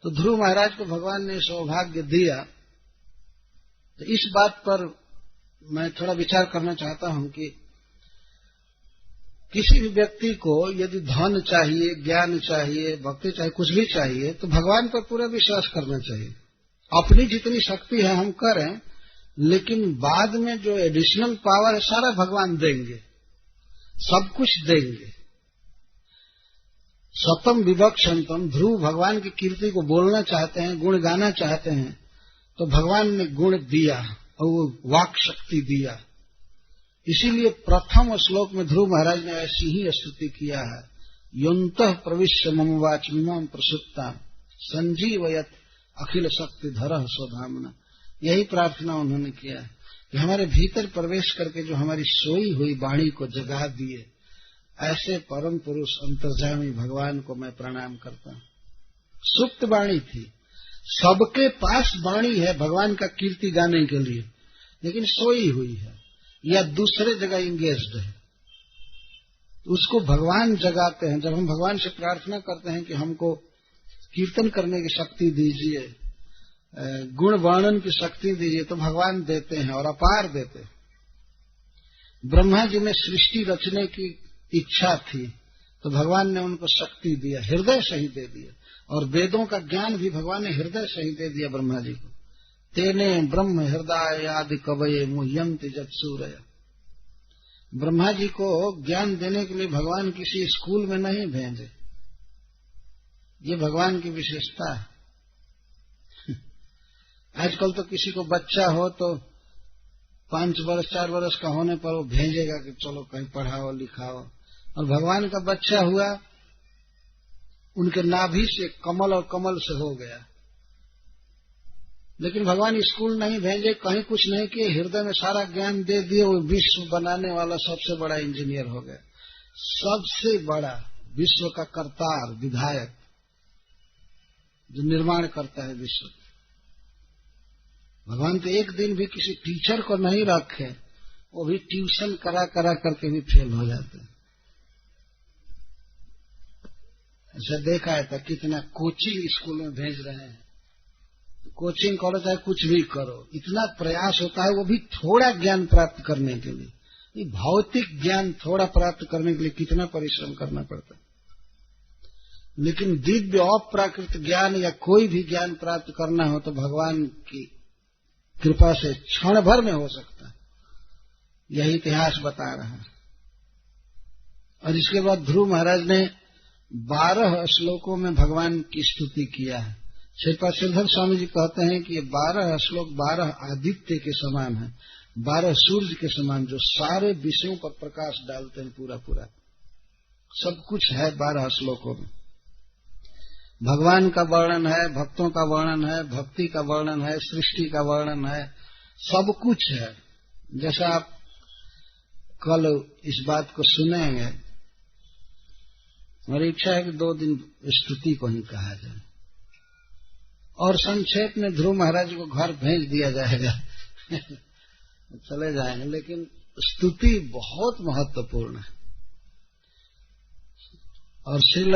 Speaker 1: तो ध्रुव महाराज को भगवान ने सौभाग्य दिया। तो इस बात पर मैं थोड़ा विचार करना चाहता हूं कि किसी भी व्यक्ति को यदि धन चाहिए, ज्ञान चाहिए, भक्ति चाहिए, कुछ भी चाहिए तो भगवान पर पूरा विश्वास करना चाहिए। अपनी जितनी शक्ति है हम करें, लेकिन बाद में जो एडिशनल पावर है सारा भगवान देंगे, सब कुछ देंगे। सतम विवक्षंतम, ध्रुव भगवान की कीर्ति को बोलना चाहते हैं, गुण गाना चाहते हैं, तो भगवान ने गुण दिया और वो वाक शक्ति दिया। इसीलिए प्रथम श्लोक में ध्रुव महाराज ने ऐसी ही स्तुति किया है, योन्तः प्रविश्य मम वाचमिमां प्रसुप्तां संजीवयत अखिल शक्ति धरः स्वधामना। यही प्रार्थना उन्होंने किया है कि हमारे भीतर प्रवेश करके जो हमारी सोई हुई वाणी को जगा दिए, ऐसे परम पुरुष अंतर्यामी भगवान को मैं प्रणाम करता हूं। सुप्त वाणी थी, सबके पास वाणी है भगवान का कीर्ति गाने के लिए, लेकिन सोई हुई है या दूसरे जगह इंगेज्ड है। उसको भगवान जगाते हैं। जब हम भगवान से प्रार्थना करते हैं कि हमको कीर्तन करने की शक्ति दीजिए, गुण वर्णन की शक्ति दीजिए, तो भगवान देते हैं और अपार देते हैं। ब्रह्मा जी में सृष्टि रचने की इच्छा थी तो भगवान ने उनको शक्ति दिया, हृदय से ही दे दिया। और वेदों का ज्ञान भी भगवान ने हृदय से ही दे दिया ब्रह्मा जी को। तेने ब्रह्म हृदय आदि कवये मुह्यन्ति जत्सूरय। ब्रह्मा जी को ज्ञान देने के लिए भगवान किसी स्कूल में नहीं भेजे, ये भगवान की विशेषता है। आजकल तो किसी को बच्चा हो तो 5 वर्ष 4 वर्ष का होने पर वो भेजेगा कि चलो कहीं पढ़ाओ लिखाओ, और भगवान का बच्चा हुआ उनके नाभि से कमल और कमल से हो गया। लेकिन भगवान स्कूल नहीं भेजे, कहीं कुछ नहीं किए, हृदय में सारा ज्ञान दे दिए, वो विश्व बनाने वाला सबसे बड़ा इंजीनियर हो गया, सबसे बड़ा विश्व का कर्तार, विधायक, जो निर्माण करता है विश्व। भगवान तो एक दिन भी किसी टीचर को नहीं रखे, वो भी ट्यूशन करा करा करके भी फेल हो जाते हैं। ऐसा देखा है था कितना कोचिंग स्कूल में भेज रहे हैं, कोचिंग करो चाहे कुछ भी करो, इतना प्रयास होता है वो भी थोड़ा ज्ञान प्राप्त करने के लिए। भौतिक ज्ञान थोड़ा प्राप्त करने के लिए कितना परिश्रम करना पड़ता है, लेकिन दिव्य अप्राकृत ज्ञान या कोई भी ज्ञान प्राप्त करना हो तो भगवान की कृपा से क्षण भर में हो सकता है। यही इतिहास बता रहा है। और इसके बाद ध्रुव महाराज ने 12 श्लोकों में भगवान की स्तुति किया है। श्रीपाद श्रीधर स्वामी जी कहते हैं कि ये 12 श्लोक 12 आदित्य के समान है, 12 सूर्य के समान, जो सारे विषयों पर प्रकाश डालते हैं। पूरा पूरा सब कुछ है 12 श्लोकों में। भगवान का वर्णन है, भक्तों का वर्णन है, भक्ति का वर्णन है, सृष्टि का वर्णन है, सब कुछ है। जैसा आप कल इस बात को सुनेंगे, मेरी इच्छा है कि 2 दिन स्तुति को ही कहा जाए और संक्षेप में ध्रुव महाराज को घर भेज दिया जाएगा चले जाएंगे, लेकिन स्तुति बहुत महत्वपूर्ण है। और श्रील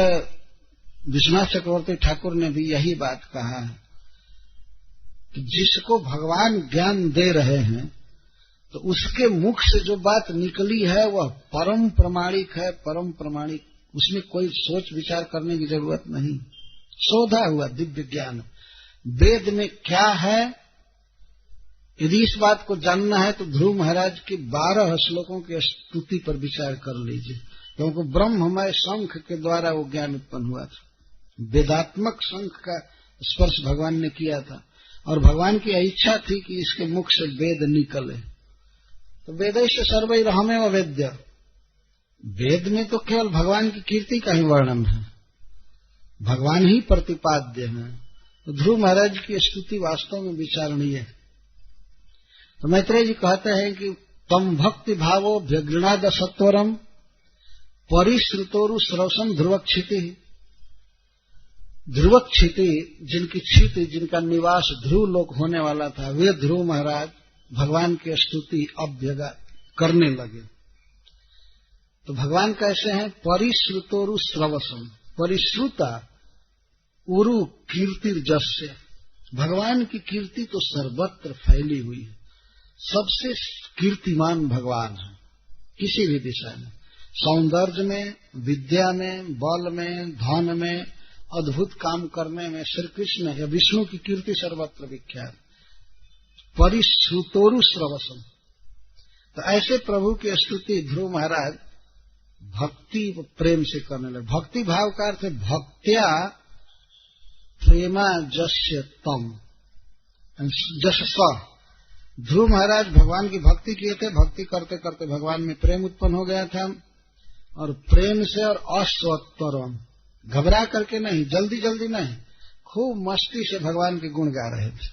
Speaker 1: विश्वनाथ चक्रवर्ती ठाकुर ने भी यही बात कहा है कि जिसको भगवान ज्ञान दे रहे हैं तो उसके मुख से जो बात निकली है वह परम प्रमाणिक है, परम प्रमाणिक, उसमें कोई सोच विचार करने की जरूरत नहीं। शोधा हुआ दिव्य ज्ञान वेद में क्या है, यदि इस बात को जानना है तो ध्रुव महाराज के 12 श्लोकों की स्तुति पर विचार कर लीजिए। क्योंकि ब्रह्ममय शंख के द्वारा वो ज्ञान उत्पन्न हुआ था। वेदात्मक शंख का स्पर्श भगवान ने किया था और भगवान की इच्छा थी कि इसके मुख से वेद निकले। तो वेदैश्च सर्वैरहमेव वेद्य, वेद में तो केवल भगवान की कीर्ति का ही वर्णन है, भगवान ही प्रतिपाद्य है। तो ध्रुव महाराज की स्तुति वास्तव में विचारणीय है। तो मैत्रेय जी कहते हैं कि तम भक्ति भावो व्यगृणाद सत्वरम परिश्रुतोरु श्रवसम ध्रुवक्षिति। ध्रुवक्षिति, जिनकी क्षिति, जिनका निवास ध्रुव लोक होने वाला था, वे ध्रुव महाराज भगवान की स्तुति अब करने लगे। तो भगवान कैसे हैं? परिश्रुतोरु श्रवसम, परिश्रुता उरु कीर्तिर्जस्य, भगवान की कीर्ति तो सर्वत्र फैली हुई है, सबसे कीर्तिमान भगवान है किसी भी दिशा में, सौंदर्य में, विद्या में, बल में, धन में, अद्भुत काम करने में श्री कृष्ण या विष्णु की कीर्ति सर्वत्र विख्यात। परिश्रुतोरु श्रवसम, तो ऐसे प्रभु की स्तुति ध्रुव महाराज भक्ति प्रेम से करने लगे। भक्ति भाव का अर्थ भक्त्या प्रेमा जस्य तम, जस। ध्रुव महाराज भगवान की भक्ति किए थे, भक्ति करते करते भगवान में प्रेम उत्पन्न हो गया था, और प्रेम से और अस्वत्वरम, घबरा करके नहीं, जल्दी जल्दी नहीं, खूब मस्ती से भगवान के गुण गा रहे थे।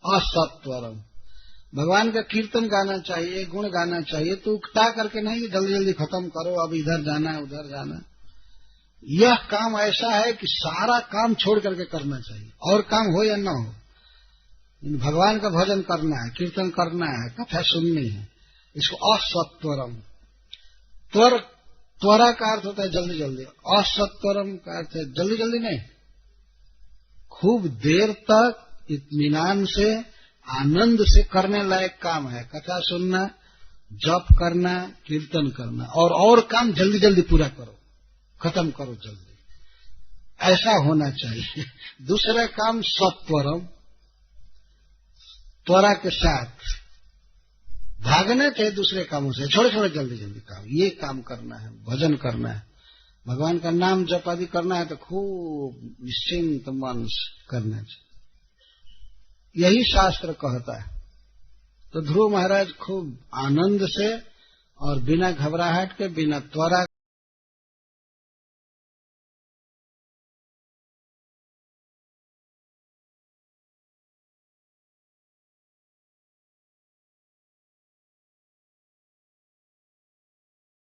Speaker 1: असत्वरम, भगवान का कीर्तन गाना चाहिए, गुण गाना चाहिए, तो उकता करके नहीं जल्दी जल्दी खत्म करो, अब इधर जाना है उधर जाना। यह काम ऐसा है कि सारा काम छोड़ करके करना चाहिए, और काम हो या न हो, भगवान का भजन करना है, कीर्तन करना है, कथा सुननी है, इसको असत्वरम। त्वरा का अर्थ होता है जल्दी जल्दी, असत्वरम का अर्थ है जल्दी जल्दी नहीं, खूब देर तक इत्मीनान से, आनंद से करने लायक काम है, कथा सुनना, जप करना, कीर्तन करना, और काम जल्दी जल्दी पूरा करो, खत्म करो जल्दी, ऐसा होना चाहिए। दूसरा काम सत्वरम, त्वरा के साथ भागना चाहिए दूसरे कामों से, छोटे छोटे जल्दी जल्दी काम, ये काम करना है, भजन करना है, भगवान का नाम जप आदि करना है, तो खूब निश्चिंत मन से करना चाहिए, यही शास्त्र कहता है। तो ध्रुव महाराज खूब आनंद से और बिना घबराहट के, बिना त्वरा